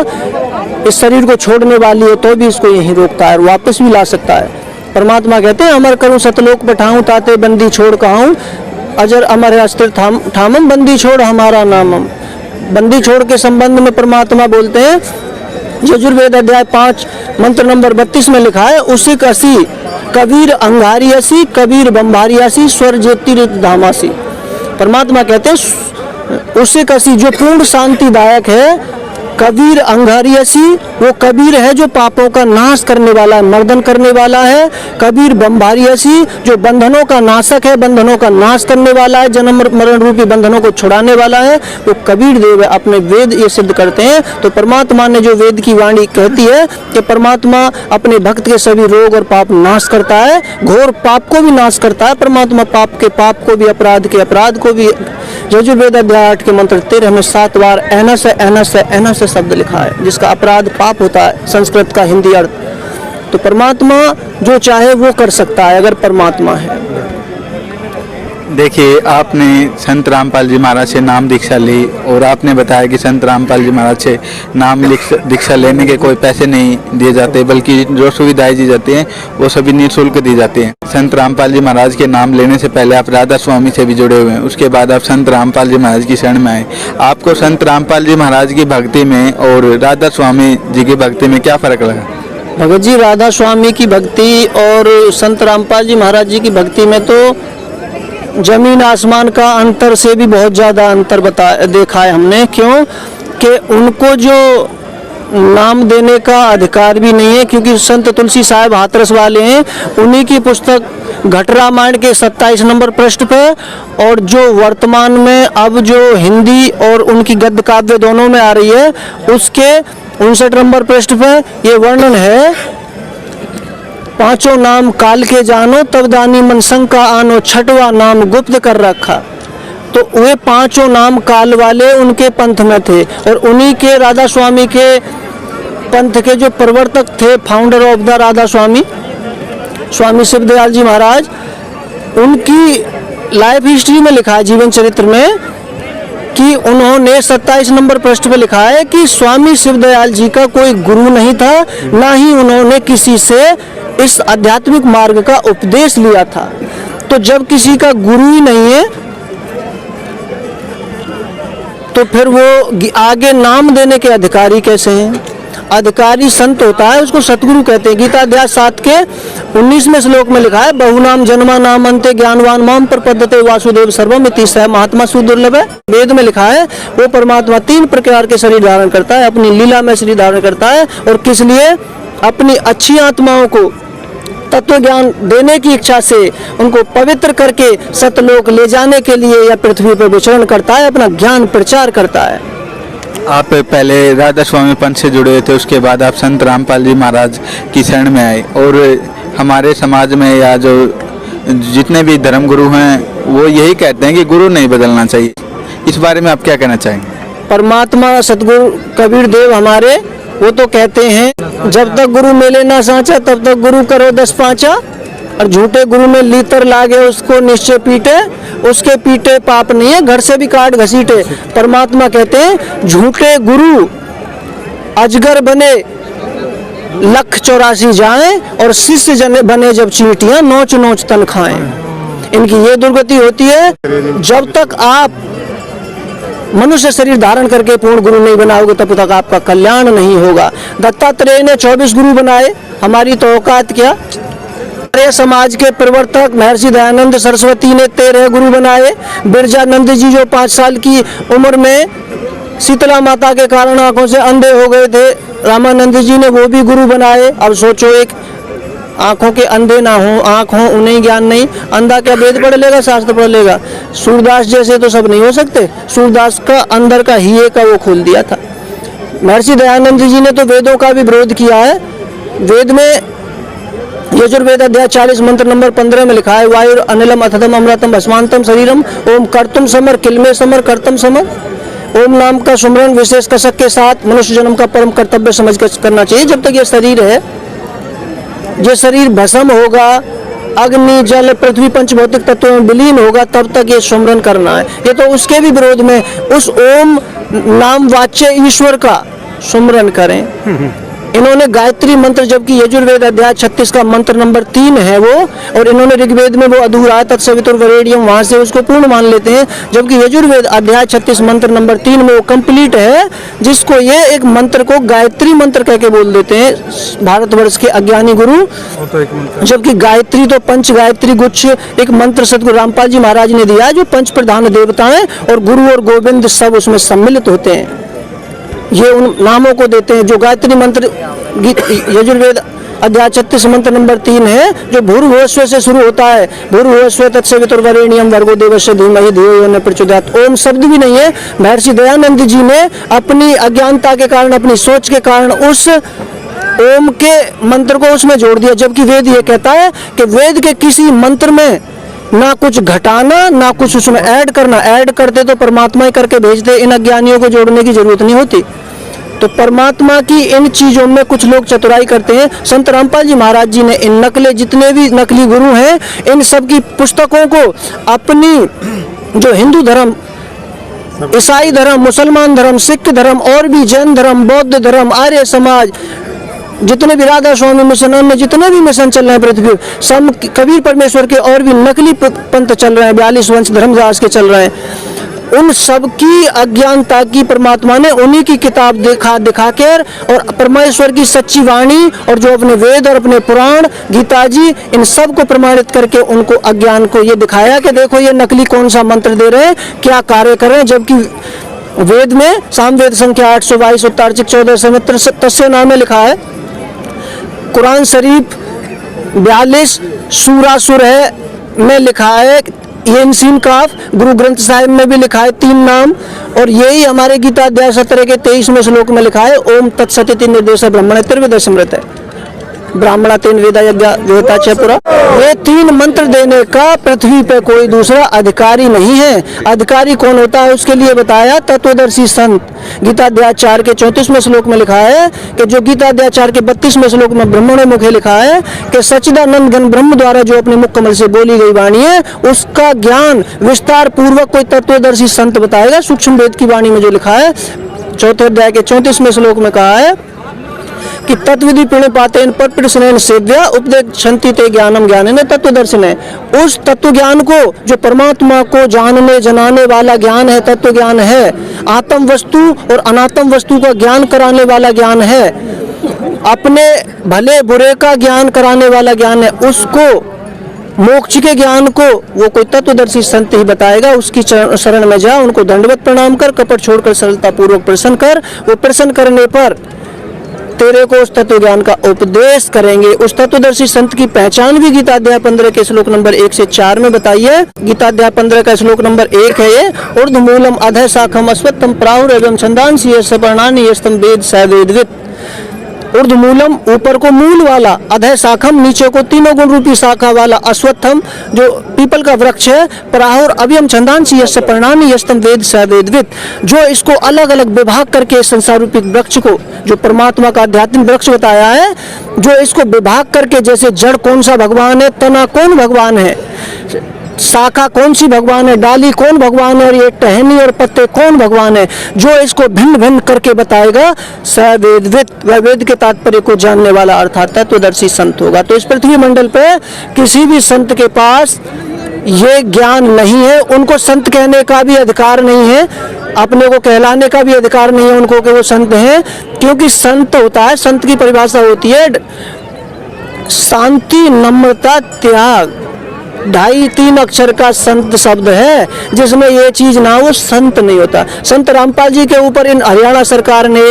इस शरीर को छोड़ने वाली है तो भी इसको यहीं रोकता है और वापस भी ला सकता है। परमात्मा कहते हैं अमर करूं सतलोक पठाऊं, ताते बंदी छोड़ कहूं, अजर अमर अस्त्र ठामम, बंदी छोड़ हमारा नामम। बंदी छोड़ के संबंध में परमात्मा बोलते हैं, यजुर्वेद अध्याय 5 मंत्र नंबर 32 में लिखा है, उसी कसी कबीर अंगारियासी, कबीर बम्बारियासी, स्वर ज्योति धामासी। परमात्मा कहते हैं उसी कसी जो पूर्ण शांतिदायक है, कबीर अंगारियासी वो कबीर है जो पापों का नाश करने वाला है, मर्दन करने वाला है। कबीर बम्बारियासी जो बंधनों का नाशक है, बंधनों का नाश करने वाला है, जन्म मरण रूपी बंधनों को छुड़ाने वाला है, वो कबीर देव है। अपने वेद ये सिद्ध करते हैं। तो परमात्मा ने जो वेद की वाणी कहती है कि परमात्मा अपने भक्त के सभी रोग और पाप नाश करता है, घोर पाप को भी नाश करता है परमात्मा, पाप के पाप को भी, अपराध के अपराध को भी। यजुर्वेद अध्याय 8 के मंत्र 13 में 7 बार एहनस शब्द लिखा है, जिसका अपराध पाप होता है, संस्कृत का हिंदी अर्थ। तो परमात्मा जो चाहे वो कर सकता है अगर परमात्मा है। देखिए, आपने संत रामपाल जी महाराज से नाम दीक्षा ली और आपने बताया कि संत रामपाल जी महाराज से नाम दीक्षा लेने के कोई पैसे नहीं दिए जाते, बल्कि जो सुविधाएं दी जाती हैं वो सभी निःशुल्क दी जाती हैं। संत रामपाल जी महाराज के नाम लेने से पहले आप राधा स्वामी से भी जुड़े हुए हैं, उसके बाद आप संत रामपाल जी महाराज की शरण में आए। आपको संत रामपाल जी महाराज की भक्ति में और राधा स्वामी जी की भक्ति में क्या फ़र्क लगा? भगत जी, राधा स्वामी की भक्ति और संत रामपाल जी महाराज जी की भक्ति में तो जमीन आसमान का अंतर से भी बहुत ज़्यादा अंतर देखा है हमने। क्यों कि उनको जो नाम देने का अधिकार भी नहीं है, क्योंकि संत तुलसी साहब हाथरस वाले हैं, उन्हीं की पुस्तक घट रामायण के 27 नंबर पृष्ठ पे, और जो वर्तमान में अब जो हिंदी और उनकी गद्य काव्य दोनों में आ रही है, उसके 59 नंबर पृष्ठ पे ये वर्णन है, पांचों नाम काल के जानो, तब दानी मन शंका आनो, छठवा नाम गुप्त कर रखा। तो वे पांचों नाम काल वाले उनके पंथ में थे, और उन्हीं के राधा स्वामी के पंथ के जो प्रवर्तक थे, फाउंडर ऑफ द राधा स्वामी, स्वामी शिवदयाल जी महाराज, उनकी लाइफ हिस्ट्री में लिखा है, जीवन चरित्र में, कि उन्होंने 27 नंबर पृष्ठ पे लिखा है कि स्वामी शिवदयाल जी का कोई गुरु नहीं था, ना ही उन्होंने किसी से इस आध्यात्मिक मार्ग का उपदेश लिया था। तो जब किसी का गुरु ही नहीं है तो फिर वो आगे नाम देने के अधिकारी कैसे हैं? अधिकारी संत होता है, उसको सतगुरु कहते हैं। गीता अध्याय 7 के 19वें श्लोक में लिखा है, बहुनाम जन्मा नाम अंते ज्ञानवान माम प्रपद्यते वासुदेव सर्वमिति सह महात्मा सुदुर्लभ है। वेद में लिखा है वो परमात्मा 3 प्रकार के शरीर धारण करता है, अपनी लीला में शरीर धारण करता है, और किस लिए? अपनी अच्छी आत्माओं को तत्व ज्ञान देने की इच्छा से उनको पवित्र करके सतलोक ले जाने के लिए या पृथ्वी पर विचरण करता है, अपना ज्ञान प्रचार करता है। आप पहले राधा स्वामी पंथ से जुड़े थे, उसके बाद आप संत रामपाल जी महाराज की शरण में आए, और हमारे समाज में या जो जितने भी धर्मगुरु हैं वो यही कहते हैं कि गुरु नहीं बदलना चाहिए। इस बारे में आप क्या कहना चाहेंगे? परमात्मा सतगुरु कबीर देव हमारे, वो तो कहते हैं, जब तक गुरु मिले ना सांचा तब तक गुरु करो 10 पाँचा, और झूठे गुरु में लीतर लागे उसको निश्चय पीटे, उसके पीटे पाप नहीं है, घर से भी काट घसीटे। परमात्मा कहते हैं झूठे गुरु अजगर बने 184 जाएं, और शिष्य जन बने जब चींटियां नोच नोच तन खाएं। इनकी ये दुर्गति होती है। जब तक आप मनुष्य शरीर धारण करके पूर्ण गुरु नहीं बनाओगे तब तक आपका कल्याण नहीं होगा। दत्तात्रेय ने 24 गुरु बनाए, हमारी तो औकात क्या। हमारे समाज के प्रवर्तक महर्षि दयानंद सरस्वती ने 13 गुरु बनाए। बिरजानंद जी जो 5 साल की उम्र में शीतला माता के कारण आंखों से अंधे हो गए थे, रामानंद जी ने वो भी गुरु बनाए। अब सोचो, एक आंखों के अंधे ना हो, आंख हो उन्हें ज्ञान नहीं, अंधा क्या वेद पढ़ लेगा, शास्त्र पढ़ लेगा? सूरदास जैसे तो सब नहीं हो सकते। सूरदास का अंदर का हिये का वो खोल दिया था। महर्षि दयानंद जी ने तो वेदों का भी विरोध किया है। वेद में यजुर्वेद अध्याय 40 मंत्र नंबर 15 में लिखा है, वायु अनिलम अथदम अमृतम भस्मांतम शरीरम ओम कर्तुम समर किलमे समर कर्तम समर। ओम नाम का सुमरन विशेष कसक के साथ मनुष्य जन्म का परम कर्तव्य समझ कर करना चाहिए। जब तक ये शरीर है, ये शरीर भस्म होगा, अग्नि जल पृथ्वी पंच भौतिक तत्वों में विलीन होगा, तब तक ये सुमरन करना है। ये तो उसके भी विरोध में उस ओम नाम वाच्य ईश्वर का सुमरन करें। इन्होंने गायत्री मंत्र, जबकि यजुर्वेद अध्याय 36 का मंत्र नंबर 3 है वो, और इन्होंने ऋग्वेद में वो अधूरा है तत्सवितुर्वरेण्यम, वहां से उसको पूर्ण मान लेते हैं, जबकि यजुर्वेद अध्याय 36 मंत्र नंबर 3 में वो कंप्लीट है, जिसको ये एक मंत्र को गायत्री मंत्र कह के बोल देते हैं भारतवर्ष के अज्ञानी गुरु। जबकि गायत्री तो पंच गायत्री गुच्छ एक मंत्र सतगुरु रामपाल जी महाराज ने दिया है, जो पंच प्रधान देवताएं और गुरु और गोविंद सब उसमें सम्मिलित होते हैं। ये उन नामों को देते हैं। जो गायत्री मंत्र यजुर्वेद अध्याय 36 मंत्र नंबर 3 है, जो भूर्भुवस्व से शुरू होता है, भूर्भुवस्व तत्सवितुर्वरेण्यम भर्गो देवस्य धीमहि धियो यो न प्रचोदयात्। ओम शब्द भी नहीं है। महर्षि दयानंद जी ने अपनी अज्ञानता के कारण, अपनी सोच के कारण उस ओम के मंत्र को उसमें जोड़ दिया, जबकि वेद ये कहता है कि वेद के किसी मंत्र में ना कुछ घटाना ना कुछ उसमें ऐड करना। ऐड करते तो परमात्मा ही करके भेजते, इन अज्ञानियों को जोड़ने की जरूरत नहीं होती। तो परमात्मा की इन चीजों में कुछ लोग चतुराई करते हैं। संत रामपाल जी महाराज जी ने इन नकले, जितने भी नकली गुरु हैं, इन सब की पुस्तकों को अपनी जो हिंदू धर्म, ईसाई धर्म, मुसलमान धर्म, सिख धर्म और भी जैन धर्म, बौद्ध धर्म, आर्य समाज, जितने भी राधा स्वामी मिशन में जितने भी मिशन चल रहे हैं पृथ्वी, सब कबीर परमेश्वर के और भी नकली पंथ चल रहे हैं, 42 वंश धर्मदास के चल रहे हैं। उन सब की अज्ञानता की परमात्मा ने उन्हीं की किताब दिखाकर और परमेश्वर की सच्ची वाणी और जो अपने वेद और अपने पुराण गीता जी, इन सब को प्रमाणित करके उनको अज्ञान को ये दिखाया कि देखो ये नकली कौन सा मंत्र दे रहे हैं, क्या कार्य कर रहे हैं। जबकि वेद में सामवेद संख्या 822 उत्तरार्चिक 14 संवत्सर तस्य नाम में लिखा है। कुरान शरीफ 42 सूरासुर है में लिखा है, ये इंसीन काफ, गुरु ग्रंथ साहिब में भी लिखा है 3 नाम, और यही हमारे गीता अध्याय 17 के 23वें श्लोक में लिखा है ओम तत्सदिति निर्देश ब्रह्मण त्रिविध स्मृत है। ब्राह्मणा तेन वेदा यज्ञ वेता च पुरा। ये 3 मंत्र देने का पृथ्वी पे कोई दूसरा अधिकारी नहीं है। अधिकारी कौन होता है उसके लिए बताया तत्वदर्शी संत। गीताध्याय 4 के 34वें श्लोक में लिखा है कि जो गीताध्याय 4 के 32वें श्लोक में ब्रह्मणे मुखे लिखा है कि सच्चिदानंद घन ब्रह्म द्वारा जो अपने मुख कमल से बोली गई वाणी है उसका ज्ञान विस्तार पूर्वक कोई तत्वदर्शी संत बताएगा। सूक्ष्म वेद की वाणी में जो लिखा है 4थे अध्याय के 34वें श्लोक में कहा है कि तत्विधि प्रणिपातेन परप्रश्नेन सेव्या उपदेक्षन्ति ते ज्ञानम ज्ञानेन तत्वदर्शिने। उस तत्व ज्ञान को जो परमात्मा को जानने जनाने वाला ज्ञान है, तत्व ज्ञान है, आत्म वस्तु और अनात्म वस्तु का ज्ञान कराने वाला ज्ञान है, अपने भले बुरे का ज्ञान कराने वाला ज्ञान है, उसको मोक्ष के ज्ञान को वो कोई तत्वदर्शी संत ही बताएगा। उसकी शरण में जा, उनको दंडवत प्रणाम कर, कपट छोड़कर सरलता पूर्वक प्रसन्न कर। वो प्रसन्न करने पर तेरे को उस तत्व ज्ञान का उपदेश करेंगे। उस तत्वदर्शी संत की पहचान भी गीताध्याय 15 के श्लोक नंबर 1 से 4 में बताई है। गीताध्याय 15 का श्लोक नंबर 1 है ये, ऊर्ध्वमूलम अधः शाखम अश्वत्थम प्राहुरेवं छंदांसि यस्य पर्णानि यस्तम वेद स वेदवित्। ऊर्ध्वमूलम ऊपर को मूल वाला, अधः शाखम नीचे को तीनों गुण रूपी शाखा वाला, अश्वत्थम जो पीपल का वृक्ष है, प्राहुर अव्ययम छंदांसि यस्य पर्णानि यस्तम वेद स वेदवित्। जो इसको अलग अलग विभाग करके संसार रूपी वृक्ष को जो परमात्मा का आध्यात्मिक वृक्ष बताया है, जो इसको विभाग करके जैसे जड़ कौन सा भगवान है, तना कौन भगवान है, शाखा कौन सी भगवान है, डाली कौन भगवान है और ये टहनी और पत्ते कौन भगवान है, जो इसको भिन्न भिन्न करके बताएगा स वेदवित्। वह वेद के तात्पर्य को जानने वाला अर्थात तत्वदर्शी संत होगा। तो इस पृथ्वी मंडल पे किसी भी संत के पास ये ज्ञान नहीं है, उनको संत कहने का भी अधिकार नहीं है, अपने को कहलाने का भी अधिकार नहीं है उनको कि वो संत हैं। क्योंकि संत होता है, संत की परिभाषा होती है शांति, नम्रता, त्याग, 2.5-3 अक्षर का संत शब्द है। जिसमें ये चीज ना हो संत नहीं होता। संत रामपाल जी के ऊपर इन हरियाणा सरकार ने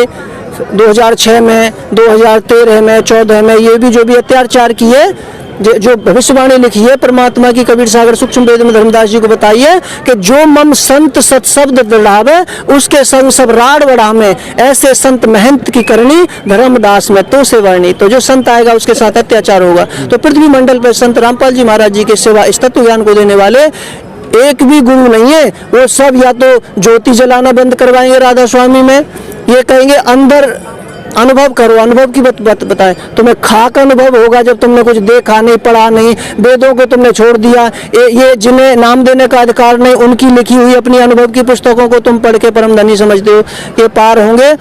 2006 में, 2013 में, 14 में ये भी जो भी अत्याचार किए, जो भविष्यवाणी लिखी है परमात्मा की कबीर सागर सूक्ष्म वेद में धर्मदास जी को बताई है कि जो मम संत सत्शब्द दृढ़ावे उसके संग सब राड बढ़ावे, ऐसे संत महंत की करनी धर्मदास में तो से वर्णी। तो जो संत आएगा उसके साथ अत्याचार होगा। तो पृथ्वी मंडल पर संत रामपाल जी महाराज जी के सिवा इस तत्व ज्ञान को देने वाले एक भी गुरु नहीं है। वो सब या तो ज्योति जलाना बंद करवाएंगे राधा स्वामी में, ये कहेंगे अंदर अनुभव करो, अनुभव की बात बताएं। तुम्हें खाक अनुभव होगा जब तुमने कुछ देखा नहीं, पढ़ा नहीं, वेदों को तुमने छोड़ दिया। ये जिन्हें नाम देने का अधिकार नहीं, उनकी लिखी हुई अपनी अनुभव की पुस्तकों को तुम पढ़ के परम धनी समझते हो, ये पार होंगे।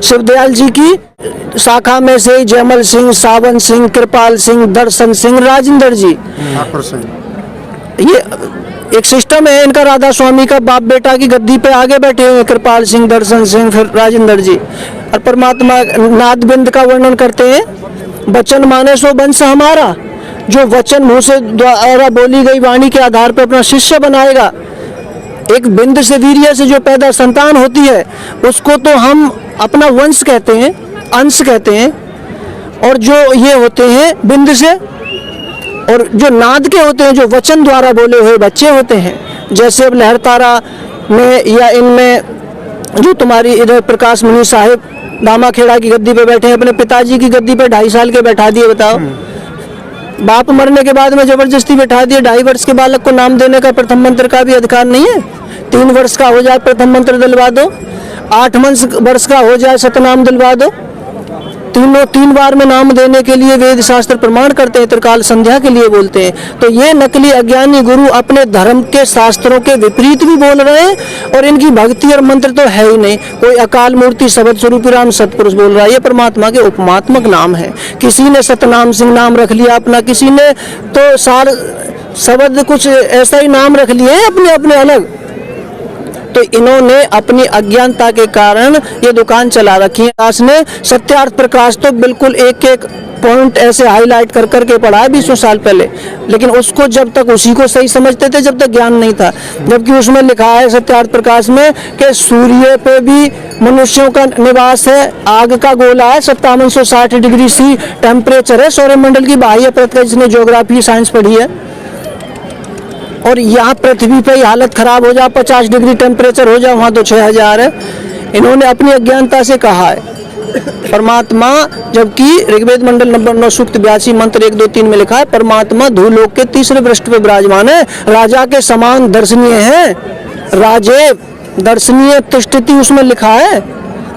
शिवदयाल जी की शाखा में से जयमल सिंह, सावन सिंह, कृपाल सिंह, दर्शन सिंह, राजेंद्र जी, ये एक सिस्टम है इनका। राधा स्वामी का बाप बेटा की गद्दी पे आगे बैठे हुए कृपाल सिंह, दर्शन सिंह, फिर राजेंद्र जी। और परमात्मा नाद बिंद का वर्णन करते हैं, वचन माने सो वंश हमारा। जो वचन मुंह से द्वारा बोली गई वाणी के आधार पर अपना शिष्य बनाएगा, एक बिंद से वीर्य से जो पैदा संतान होती है उसको तो हम अपना वंश कहते हैं, अंश कहते हैं। और जो ये होते हैं बिंद से, और जो नाद के होते हैं, जो वचन द्वारा बोले हुए बच्चे होते हैं। जैसे अब लहरतारा में या इनमें जो तुम्हारी इधर प्रकाश मुनि साहिब दामाखेड़ा की गद्दी पे बैठे हैं, अपने पिताजी की गद्दी पे 2.5 साल के बैठा दिए। बताओ, बाप मरने के बाद में जबरदस्ती बैठा दिए। 2.5 वर्ष के बालक को नाम देने का प्रथम मंत्र का भी अधिकार नहीं है। 3 वर्ष का हो जाए प्रथम मंत्र दिलवा दो, 8 वर्ष का हो जाए सतनाम दिलवा दो। 3 बार में नाम देने के लिए वेद शास्त्र प्रमाण करते हैं, त्रिकाल संध्या के लिए बोलते हैं। तो ये नकली अज्ञानी गुरु अपने धर्म के शास्त्रों के विपरीत भी बोल रहे हैं। और इनकी भक्ति और मंत्र तो है ही नहीं। कोई अकाल मूर्ति शब्द स्वरूप राम सतपुरुष बोल रहा है, ये परमात्मा के उपमात्मक नाम है। किसी ने सतनाम सिंह नाम रख लिया अपना, किसी ने तो सार शब्द कुछ ऐसा ही नाम रख लिए हैं अपने अपने अलग। तो इन्होंने अपनी अज्ञानता के कारण ये दुकान चला रखी है। दास ने सत्यार्थ प्रकाश तो बिल्कुल एक एक पॉइंट ऐसे हाईलाइट कर करके पढ़ा है 200 साल पहले, लेकिन उसको जब तक उसी को सही समझते थे जब तक ज्ञान नहीं था। जबकि उसमें लिखा है सत्यार्थ प्रकाश में कि सूर्य पे भी मनुष्यों का निवास है, आग का गोला है, 5760 डिग्री सी टेम्परेचर है सौरमंडल की बाह्य परत का, जिसने ज्योग्राफी साइंस पढ़ी है। और यहाँ पृथ्वी पे हालत खराब हो जाए, 50 डिग्री टेम्परेचर हो जाए, वहाँ तो 6000 है। इन्होंने अपनी अज्ञानता से कहा है परमात्मा, जबकि ऋग्वेद मंडल नंबर 9 सूक्त 82 मंत्र 1, 2, 3 में लिखा है परमात्मा धूलोक के तीसरे पृष्ठ पे विराजमान है, राजा के समान दर्शनीय है, राजे दर्शनीय तिष्ठति उसमें लिखा है,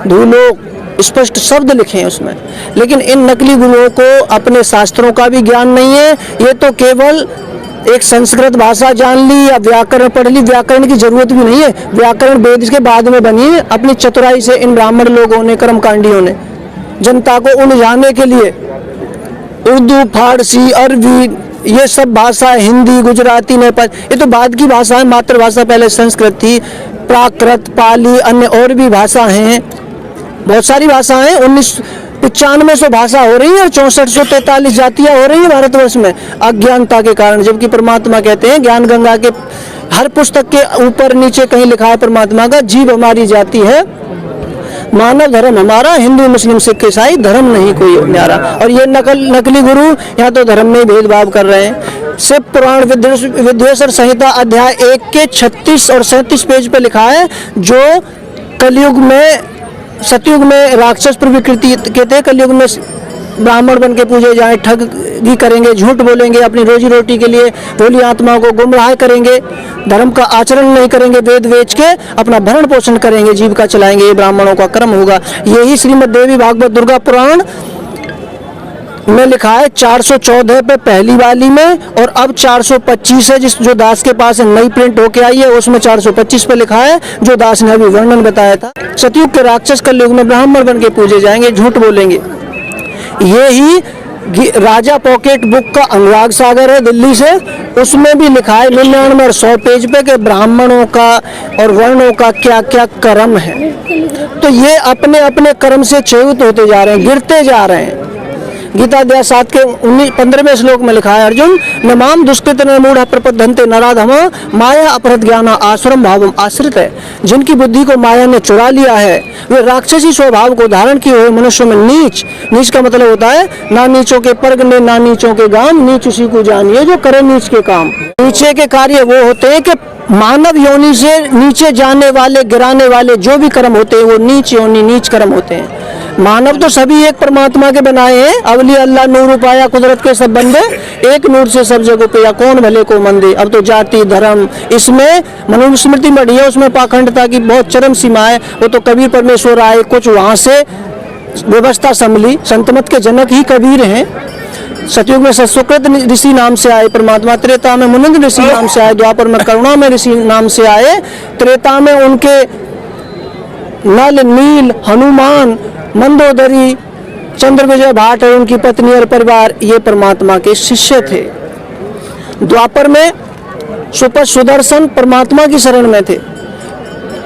धूलोक स्पष्ट शब्द लिखे हैं उसमें। लेकिन इन नकली गुरुओं को अपने शास्त्रों का भी ज्ञान नहीं है, ये तो केवल एक संस्कृत भाषा जान ली या व्याकरण पढ़ ली, व्याकरण की जरूरत भी नहीं है, व्याकरण वेद के बाद में बनी है। अपनी चतुराई से इन ब्राह्मण लोगों ने, कर्मकांडियों ने जनता को उलझाने के लिए उर्दू, फारसी, अरबी, ये सब भाषा, हिंदी, गुजराती, नेपाली, ये तो बाद की भाषा है। मातृभाषा पहले संस्कृत थी, प्राकृत, पाली, अन्य और भी भाषा हैं, बहुत सारी भाषाएं। 9500 भाषा हो रही है और 6443 जातियां हो रही है भारतवर्ष में, अज्ञानता के कारण। जबकि परमात्मा कहते हैं ज्ञान गंगा के हर पुस्तक के ऊपर नीचे कहीं लिखा है परमात्मा का, जीव हमारी जाति है, मानव धर्म हमारा, हिंदू मुस्लिम सिख ईसाई धर्म नहीं कोई न्यारा। और ये नकली गुरु यहाँ तो धर्म में भेदभाव कर रहे हैं। शिव पुराण विद्वेश्वर संहिता अध्याय 1 के 36 और 37 पेज पे लिखा है, जो कलयुग में, सतयुग में राक्षस प्रवृत्ति के थे, कलयुग में ब्राह्मण बन के पूजे जाए, ठगी करेंगे, झूठ बोलेंगे, अपनी रोजी रोटी के लिए भोली आत्माओं को गुमराह करेंगे, धर्म का आचरण नहीं करेंगे, वेद बेच के अपना भरण पोषण करेंगे, जीविका चलाएंगे, ये ब्राह्मणों का कर्म होगा। यही श्रीमद् देवी भागवत दुर्गा पुराण में लिखा है 414 पे पहली वाली में, और अब 425 है, जो दास के पास नई प्रिंट होके आई है, उसमें 425 पे लिखा है, जो दास ने अभी वर्णन बताया था। सतयुग के राक्षस कलयुग में ब्राह्मण बन के पूजे जाएंगे, झूठ बोलेंगे। ये ही राजा पॉकेट बुक का अनुराग सागर है दिल्ली से, उसमें भी लिखा है 99 और 100 पेज पे कि ब्राह्मणों का और वर्णों का क्या क्या कर्म है। तो ये अपने अपने कर्म से च्युत होते जा रहे हैं, गिरते जा रहे हैं। गीता अध्याय 7 के 15वें श्लोक में लिखा है, अर्जुन नमाम दुष्कृत मूढ़ प्रपद्धन्ते नराधम माया अपहृत ज्ञान आश्रम भावम आश्रित है। जिनकी बुद्धि को माया ने चुरा लिया है, वे राक्षसी स्वभाव को धारण किए हुए मनुष्यों में नीच, नीच का मतलब होता है ना नीचों के परगने ना नीचों के गाम, नीच उसी को जानिए जो करे नीच के काम। नीचे के कार्य वो होते हैं कि मानव योनि से नीचे जाने वाले, गिराने वाले जो भी कर्म होते हैं वो नीच योनि, नीच कर्म होते हैं। मानव तो सभी एक परमात्मा के बनाए हैं, अवली अल्लाह नूर पाया कुदरत के सब बंदे, एक नूर से सब जगह पे या कौन भले को मंदे। अब तो जाति धर्म, इसमें मनुस्मृति बढ़ी है, उसमें पाखंडता की बहुत चरम सीमा है। वो तो कबीर परमेश्वर आए, कुछ वहाँ से व्यवस्था संभली, संतमत के जनक ही कबीर हैं। सतयुग में सुकृत ऋषि नाम से आए परमात्मा, त्रेता में मुनिंद ऋषि नाम से आए, द्वापर में करुणा में ऋषि नाम से आए, त्रेता में उनके नल, नील, हनुमान, मंदोदरी, चंद्र विजय भाट और उनकी पत्नी और परिवार ये परमात्मा के शिष्य थे। द्वापर में सुदर्शन परमात्मा की शरण में थे।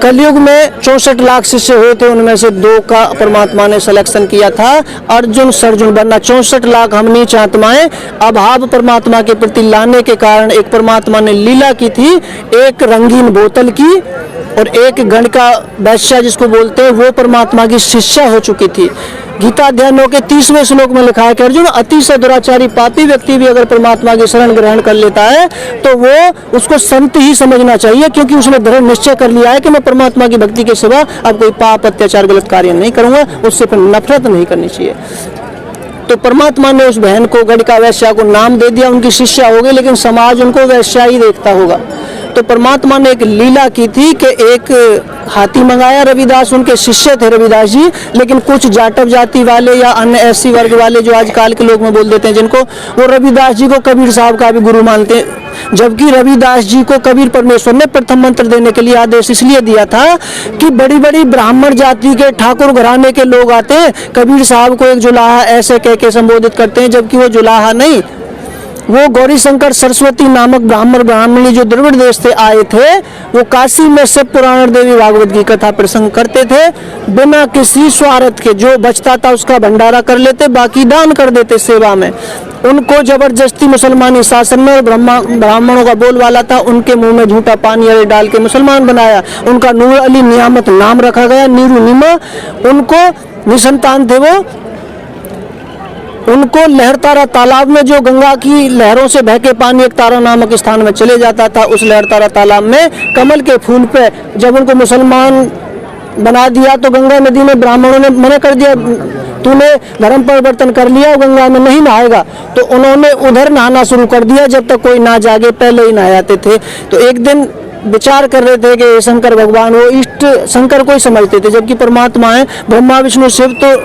कलयुग में 64 लाख शिष्य हुए थे, उनमें से 2 का परमात्मा ने सिलेक्शन किया था, अर्जुन सर्जुन, वरना 64 लाख हम नीच आत्माएं अभाव परमात्मा के प्रति लाने के कारण एक परमात्मा ने लीला की थी, एक रंगीन बोतल की और एक गणका वैश्या जिसको बोलते हैं वो परमात्मा की शिष्या हो चुकी थी। गीता अध्याय 9 के 30वें श्लोक में लिखा है कि अर्जुन अतिशय दुराचारी पापी व्यक्ति भी अगर परमात्मा की शरण ग्रहण कर लेता है तो वो उसको संत ही समझना चाहिए, क्योंकि उसने दृढ़ निश्चय कर लिया है कि मैं परमात्मा की भक्ति के सिवा अब कोई पाप अत्याचार गलत कार्य नहीं करूंगा, उससे फिर नफरत नहीं करनी चाहिए। तो परमात्मा ने उस बहन को गणिका वैश्या को नाम दे दिया, उनकी शिष्या हो गई, लेकिन समाज उनको वैश्या ही देखता होगा। तो परमात्मा ने एक लीला की थी कि एक हाथी मंगाया, रविदास उनके शिष्य थे रविदास जी, लेकिन कुछ जाटव जाति वाले या अन्य ऐसी वर्ग वाले जो आजकल के लोग में बोल देते हैं जिनको, वो रविदास जी को कबीर साहब का भी गुरु मानते हैं। जबकि रविदास जी को कबीर परमेश्वर ने प्रथम मंत्र देने के लिए आदेश इसलिए दिया था कि बड़ी बड़ी ब्राह्मण जाति के ठाकुर घराने के लोग आते हैं, कबीर साहब को एक जुलाहा ऐसे कह के संबोधित करते हैं, जबकि वो जुलाहा नहीं, वो गौरी शंकर सरस्वती नामक ब्राह्मणी जो द्रविड़ देश से आए थे, वो काशी में शिव पुराण देवी भागवत की कथा प्रसंग करते थे, बिना किसी स्वार्थ के, जो बचता था उसका भंडारा कर लेते, बाकी दान कर देते सेवा में। उनको जबरदस्ती मुसलमानी शासन में ब्राह्मणों का बोलबाला था, उनके मुंह में झूठा पानी डाल के मुसलमान बनाया। उनका नूर अली नियामत नाम रखा गया, नीरू नीमा। उनको निसंतान थे वो, उनको लहरतारा तालाब में, जो गंगा की लहरों से बहके पानी एक तारा नामक स्थान में चले जाता था, उस लहरतारा तालाब में कमल के फूल पे जब उनको मुसलमान बना दिया तो गंगा नदी में ब्राह्मणों ने मना कर दिया, तूने धर्म परिवर्तन कर लिया, गंगा में नहीं नहाएगा। तो उन्होंने उधर नहाना शुरू कर दिया, जब तक कोई ना जागे पहले ही नहा जाते थे। तो एक दिन विचार कर रहे थे कि शंकर भगवान, वो इष्ट शंकर को ही समझते थे, जबकि परमात्मा है ब्रह्मा विष्णु शिव तो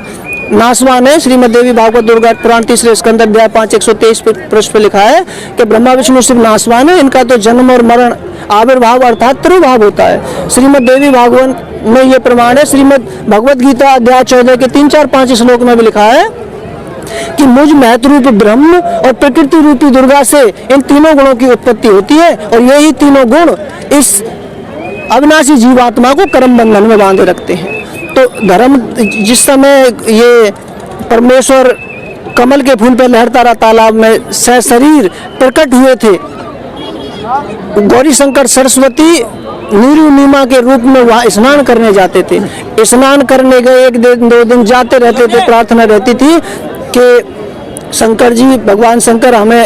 नासवान है। श्रीमद् देवी भागवत दुर्गा पुराण 3 स्कंद अध्याय 5 123 पृष्ठ पे लिखा है कि ब्रह्मा विष्णु शिव नासवान है, इनका तो जन्म और मरण आविर्भाव अर्थात त्रिभाव होता है। श्रीमद् देवी भागवत में ये प्रमाण है। श्रीमद् भगवत गीता अध्याय 14 के 3 4 5 श्लोक में भी लिखा है कि मुझ महत रूप ब्रह्म और प्रकृति रूपी दुर्गा से इन तीनों गुणों की उत्पत्ति होती है, और यही तीनों गुण इस अविनाशी जीवात्मा को कर्म बंधन में बांधे रखते हैं। तो धर्म जिस समय ये परमेश्वर कमल के फूल पर लहरता रहा तालाब में सशरीर प्रकट हुए थे, गौरी शंकर सरस्वती नीरू नीमा के रूप में वहाँ स्नान करने जाते थे। स्नान करने गए, 1 दिन 2 दिन जाते रहते थे, प्रार्थना रहती थी कि शंकर जी, भगवान शंकर हमें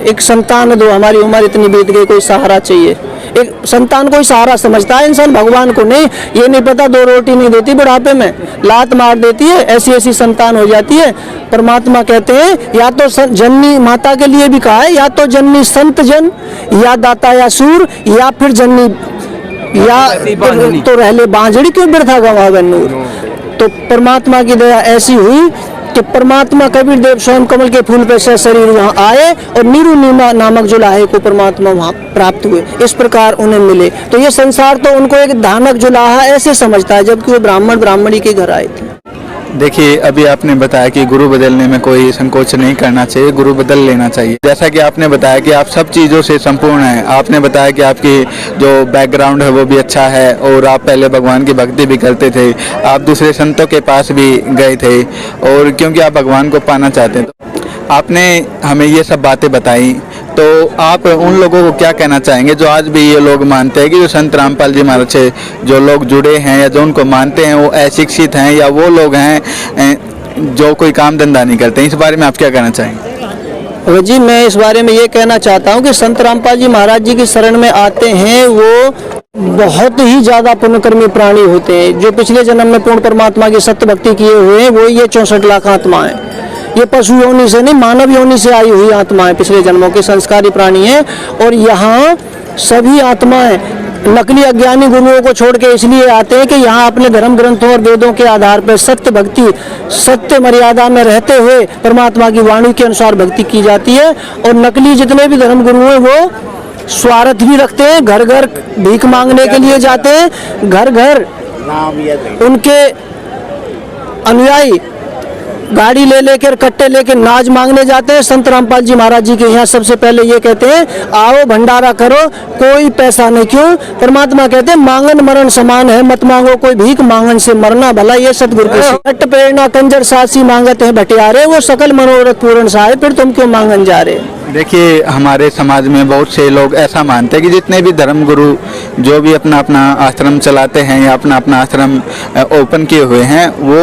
एक संतान दो, हमारी उम्र इतनी बीत गई, कोई सहारा चाहिए। एक संतान को ही सहारा समझता है इंसान, भगवान को नहीं। ये नहीं पता 2 रोटी नहीं देती, बुढ़ापे में लात मार देती है, ऐसी ऐसी संतान हो जाती है। परमात्मा कहते हैं या तो जननी माता के लिए भी कहा है, या तो जननी संत जन, या दाता या सूर, या फिर जननी या तो रहले बांझड़ी, क्यों बिरथा गवावे नूर। तो परमात्मा की दया ऐसी हुई कि परमात्मा कबीर देव स्वयं कमल के फूल पर से शरीर वहाँ आए, और नीरू नीमा नामक जो लाहे को परमात्मा वहाँ प्राप्त हुए, इस प्रकार उन्हें मिले। तो ये संसार तो उनको एक धानक जो लाहा ऐसे समझता है, जबकि वो ब्राह्मण ब्राह्मणी के घर आए थे। देखिए, अभी आपने बताया कि गुरु बदलने में कोई संकोच नहीं करना चाहिए, गुरु बदल लेना चाहिए। जैसा कि आपने बताया कि आप सब चीज़ों से संपूर्ण हैं। आपने बताया कि आपकी जो बैकग्राउंड है वो भी अच्छा है, और आप पहले भगवान की भक्ति भी करते थे, आप दूसरे संतों के पास भी गए थे, और क्योंकि आप भगवान को पाना चाहते हैं, तो आपने हमें ये सब बातें बताई। तो आप उन लोगों को क्या कहना चाहेंगे जो आज भी ये लोग मानते हैं कि जो संत रामपाल जी महाराज से जो लोग जुड़े हैं या जो उनको मानते हैं वो अशिक्षित हैं, या वो लोग हैं जो कोई काम धंधा नहीं करते? इस बारे में आप क्या कहना चाहेंगे? जी, मैं इस बारे में ये कहना चाहता हूँ कि संत रामपाल जी महाराज जी की शरण में आते हैं वो बहुत ही ज़्यादा पुण्यकर्मी प्राणी होते हैं, जो पिछले जन्म में पूर्ण परमात्मा की सत्य भक्ति किए हुए हैं। वो ये 64 लाख आत्माएं, ये पशु योनि से नहीं, मानव योनि से आई हुई आत्माएं, पिछले जन्मों के संस्कारी प्राणी हैं। और यहाँ सभी आत्माएं नकली अज्ञानी गुरुओं को छोड़ के इसलिए आते हैं कि यहाँ अपने धर्म ग्रंथों और वेदों के आधार पर सत्य भक्ति, सत्य मर्यादा में रहते हुए परमात्मा की वाणी के अनुसार भक्ति की जाती है। और नकली जितने भी धर्म गुरु हैं वो स्वार्थ भी रखते हैं, घर घर भीख मांगने के लिए जाते हैं, घर घर उनके अनुयायी गाड़ी ले लेकर कट्टे लेकर नाज मांगने जाते हैं। संत रामपाल जी महाराज जी के यहाँ सबसे पहले ये कहते हैं, आओ भंडारा करो, कोई पैसा नहीं। क्यों? परमात्मा कहते हैं मांगन मरण समान है, मत मांगो कोई भीख, मांगन से मरना भला। ये सतगुरु की हट प्रेरणा कंजर सासी मांगते हैं भटियारे, वो सकल मनोरथ पूर्ण सारे, फिर तुम क्यों मांगन जा रहे? देखिए, हमारे समाज में बहुत से लोग ऐसा मानते हैं कि जितने भी धर्म गुरु जो भी अपना अपना आश्रम चलाते हैं या अपना अपना आश्रम ओपन किए हुए हैं, वो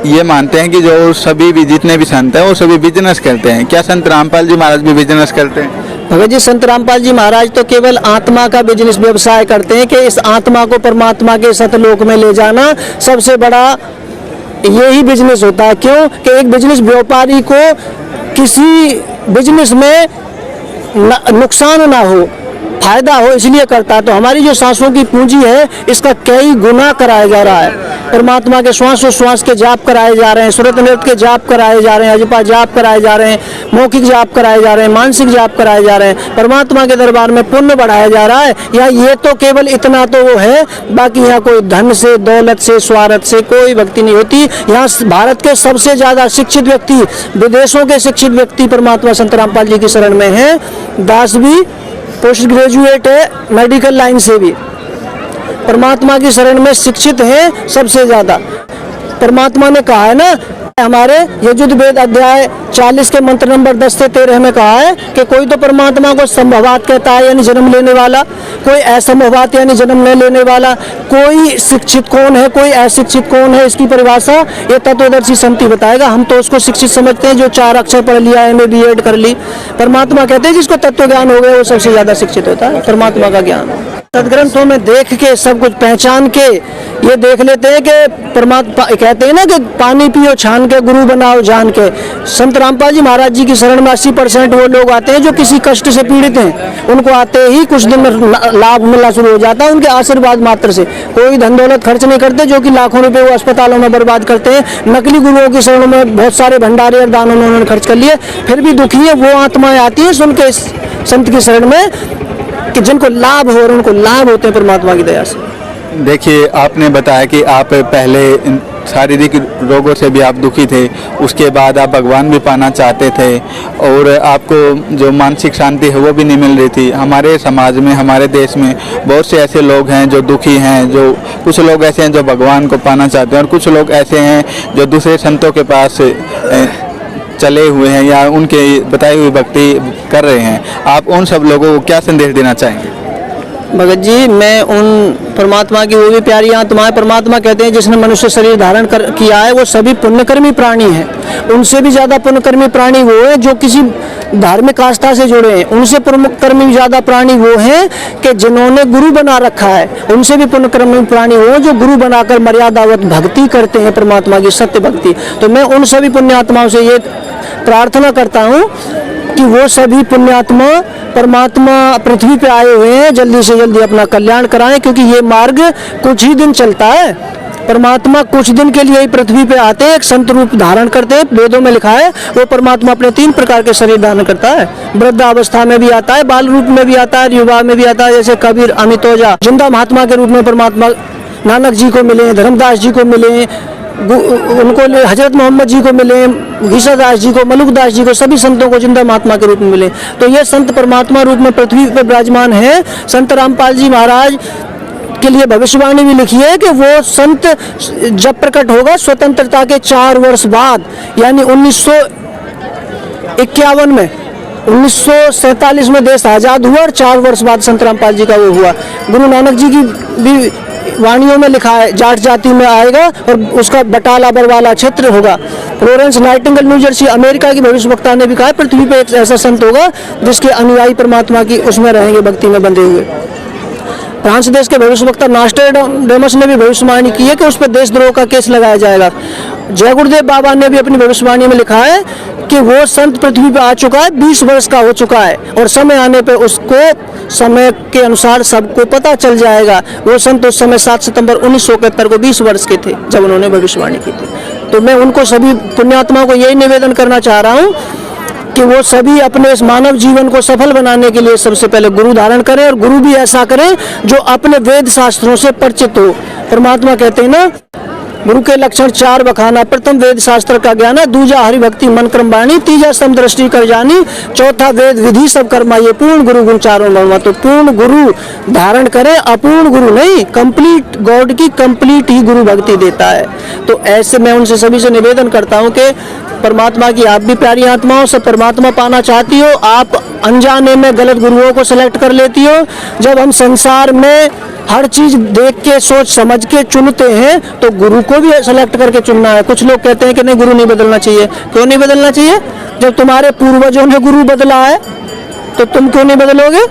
ये मानते हैं कि जो सभी भी जितने भी संत हैं वो सभी बिजनेस करते हैं। क्या संत रामपाल जी महाराज भी बिजनेस करते हैं? भगत जी, संत रामपाल जी महाराज तो केवल आत्मा का बिजनेस व्यवसाय करते हैं कि इस आत्मा को परमात्मा के सतलोक में ले जाना सबसे बड़ा यही बिजनेस होता है। क्यों? कि एक बिजनेस व्यापारी को किसी बिजनेस में नुकसान ना हो, फायदा हो, इसलिए करता है। तो हमारी जो सांसों की पूंजी है इसका कई गुना कराया जा रहा है। परमात्मा के श्वास के जाप कराए जा रहे हैं, सुरत नृत्य के जाप कराए जा रहे हैं, अजपा जाप कराए जा रहे हैं, मौखिक जाप कराए जा रहे हैं, मानसिक जाप कराए जा रहे हैं। परमात्मा के दरबार में पुण्य बढ़ाया जा रहा है। या ये तो केवल इतना तो वो है, बाकी यहाँ कोई धन से, दौलत से, स्वार्थ से कोई भक्ति नहीं होती। यहाँ भारत के सबसे ज्यादा शिक्षित व्यक्ति, विदेशों के शिक्षित व्यक्ति परमात्मा संत रामपाल जी की शरण में है। दास भी पोस्ट ग्रेजुएट है, मेडिकल लाइन से भी परमात्मा की शरण में शिक्षित है सबसे ज्यादा। परमात्मा ने कहा है ना, हमारे यजुर्वेद अध्याय 40 के मंत्र नंबर 10 से 13 में कहा है कि कोई तो परमात्मा को संभवात कहता है यानी जन्म लेने वाला, कोई असंभवात यानी जन्म न लेने वाला। कोई शिक्षित कौन है, कोई अशिक्षित कौन है, इसकी परिभाषा ये तत्वदर्शी संति बताएगा। हम तो उसको शिक्षित समझते हैं जो 4 अक्षर पढ़ लिया, MA BEd कर ली। परमात्मा कहते हैं जिसको तत्व ज्ञान हो गया वो सबसे ज्यादा शिक्षित होता है, परमात्मा का ज्ञान। सदग्रंथों में देख के सब कुछ पहचान के ये देख लेते हैं कि परमात्मा कहते हैं ना कि पानी पियो छान के गुरु बनाओ जान के। संत रामपाल जी महाराज जी की शरण में 80% वो लोग आते हैं जो किसी कष्ट से पीड़ित हैं। उनको आते ही कुछ दिन में लाभ मिलना शुरू हो जाता है उनके आशीर्वाद मात्र से। कोई धन दौलत खर्च नहीं करते, जो कि लाखों रुपए वो अस्पतालों में बर्बाद करते हैं। नकली गुरुओं की शरण में बहुत सारे भंडारे और दानों में उन्होंने खर्च कर लिए, फिर भी दुखी है। वो आत्माएं आती हैं सुन के संत की शरण में कि जिनको लाभ हो और उनको लाभ होते हैं परमात्मा की दया से। देखिए, आपने बताया कि आप पहले शारीरिक रोगों से भी आप दुखी थे, उसके बाद आप भगवान भी पाना चाहते थे और आपको जो मानसिक शांति है वो भी नहीं मिल रही थी। हमारे समाज में, हमारे देश में बहुत से ऐसे लोग हैं जो दुखी हैं, जो कुछ लोग ऐसे हैं जो भगवान को पाना चाहते हैं और कुछ लोग ऐसे हैं जो दूसरे संतों के पास चले हुए हैं या उनके बताई हुई भक्ति कर रहे हैं। आप उन सब लोगों को क्या संदेश देना चाहेंगे? भगत जी, मैं उन परमात्मा की वो भी प्यारी आत्माएं, परमात्मा कहते हैं जिसने मनुष्य शरीर धारण किया है वो सभी पुण्यकर्मी प्राणी हैं। उनसे भी ज़्यादा पुण्यकर्मी प्राणी वो है जो किसी धार्मिक आस्था से जुड़े हैं। उनसे पुण्यकर्मी ज़्यादा प्राणी वो हैं कि जिन्होंने गुरु बना रखा है। उनसे भी पुण्यकर्मी प्राणी वो जो गुरु बनाकर मर्यादावत भक्ति करते हैं, परमात्मा की सत्य भक्ति। तो मैं उन सभी पुण्यात्माओं से ये प्रार्थना करता हूँ कि वो सभी पुण्यात्मा परमात्मा पृथ्वी पे आए हुए हैं, जल्दी से जल्दी अपना कल्याण कराएं, क्योंकि ये मार्ग कुछ ही दिन चलता है। परमात्मा कुछ दिन के लिए ही पृथ्वी पे आते हैं, एक संत रूप धारण करते हैं। वेदों में लिखा है वो परमात्मा अपने 3 प्रकार के शरीर धारण करता है। वृद्धावस्था में भी आता है, बाल रूप में भी आता है, युवा में भी आता है। जैसे कबीर, अमितोजा जिंदा महात्मा के रूप में परमात्मा नानक जी को मिले, धर्मदास जी को मिले, उनको हजरत मोहम्मद जी को मिले, घीसादास जी को, मलुकदास जी को, सभी संतों को जिंदा महात्मा के रूप में मिले। तो ये संत परमात्मा रूप में पृथ्वी पर विराजमान है। संत रामपाल जी महाराज के लिए भविष्यवाणी भी लिखी है कि वो संत जब प्रकट होगा स्वतंत्रता के 4 वर्ष बाद, यानी 1951 में, 1947 में देश आज़ाद हुआ और 4 वर्ष बाद संत रामपाल जी का वो हुआ। गुरु नानक जी की भी वाणियों में लिखा है जाट जाति में आएगा और उसका बटाला बरवाला क्षेत्र होगा। Florence Nightingale new Jersey America की भविष्यवक्ता ने भी कहा पृथ्वी पे एक ऐसा संत होगा जिसके अनुयायी परमात्मा की उसमें रहेंगे, भक्ति में बंधे हुए। फ्रांस देश के भविष्यवक्ता नॉस्ट्रेडेमस ने भी भविष्यवाणी की है कि उस पर देशद्रोह का केस लगाया जाएगा। जय गुरुदेव बाबा ने भी अपनी भविष्यवाणी में लिखा है कि वो संत पृथ्वी पर आ चुका है, 20 वर्ष का हो चुका है और समय आने पे उसको समय के अनुसार सबको पता चल जाएगा। वो संत उस समय 7 सितंबर 1971 को 20 वर्ष के थे जब उन्होंने भविष्यवाणी की थी। तो मैं उनको सभी पुण्यात्माओं को यही निवेदन करना चाह रहा हूँ कि वो सभी अपने इस मानव जीवन को सफल बनाने के लिए सबसे पहले गुरु धारण करें और गुरु भी ऐसा करें जो अपने वेद शास्त्रों से परिचित हो। परमात्मा कहते हैं ना, गुरु के लक्षण 4 बखाना, प्रथम वेद शास्त्र का ज्ञान, दूजा हरि भक्ति मन क्रम वाणी, तीजा समदृष्टि कर जानी, चौथा वेद विधि सब कर्मा, ये पूर्ण गुरु गुण चारों वर्मा। तो पूर्ण गुरु धारण करें, अपूर्ण गुरु नहीं। कंप्लीट गॉड की कंप्लीट ही गुरु भक्ति देता है। तो ऐसे मैं उनसे सभी से निवेदन करता हूँ कि परमात्मा की आप भी प्यारी आत्माओं से परमात्मा पाना चाहती हो, आप अनजाने में गलत गुरुओं को सेलेक्ट कर लेती हो। जब हम संसार में हर चीज देख के सोच समझ के चुनते हैं तो गुरु को भी सेलेक्ट करके चुनना है। कुछ लोग कहते हैं कि नहीं, गुरु नहीं बदलना चाहिए। क्यों नहीं बदलना चाहिए? जब तुम्हारे पूर्वजों ने गुरु बदला है तो तुम क्यों नहीं बदलोगे?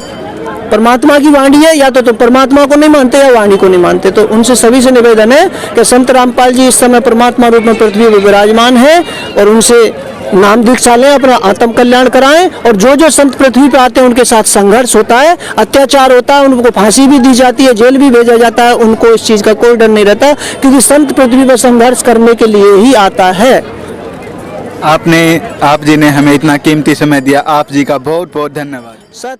परमात्मा की वाणी है, या तो तुम परमात्मा को नहीं मानते या वाणी को नहीं मानते। तो उनसे सभी से निवेदन है कि संत रामपाल जी इस समय परमात्मा रूप में पृथ्वी पर विराजमान है और उनसे नाम दीक्षा लें, अपना आत्म कल्याण कराएं। और जो जो संत पृथ्वी पे आते हैं उनके साथ संघर्ष होता है, अत्याचार होता है, उनको फांसी भी दी जाती है, जेल भी भेजा जाता है। उनको इस चीज का कोई डर नहीं रहता, क्योंकि संत पृथ्वी पर संघर्ष करने के लिए ही आता है। आप जी ने हमें इतना कीमती समय दिया, आप जी का बहुत बहुत धन्यवाद। सच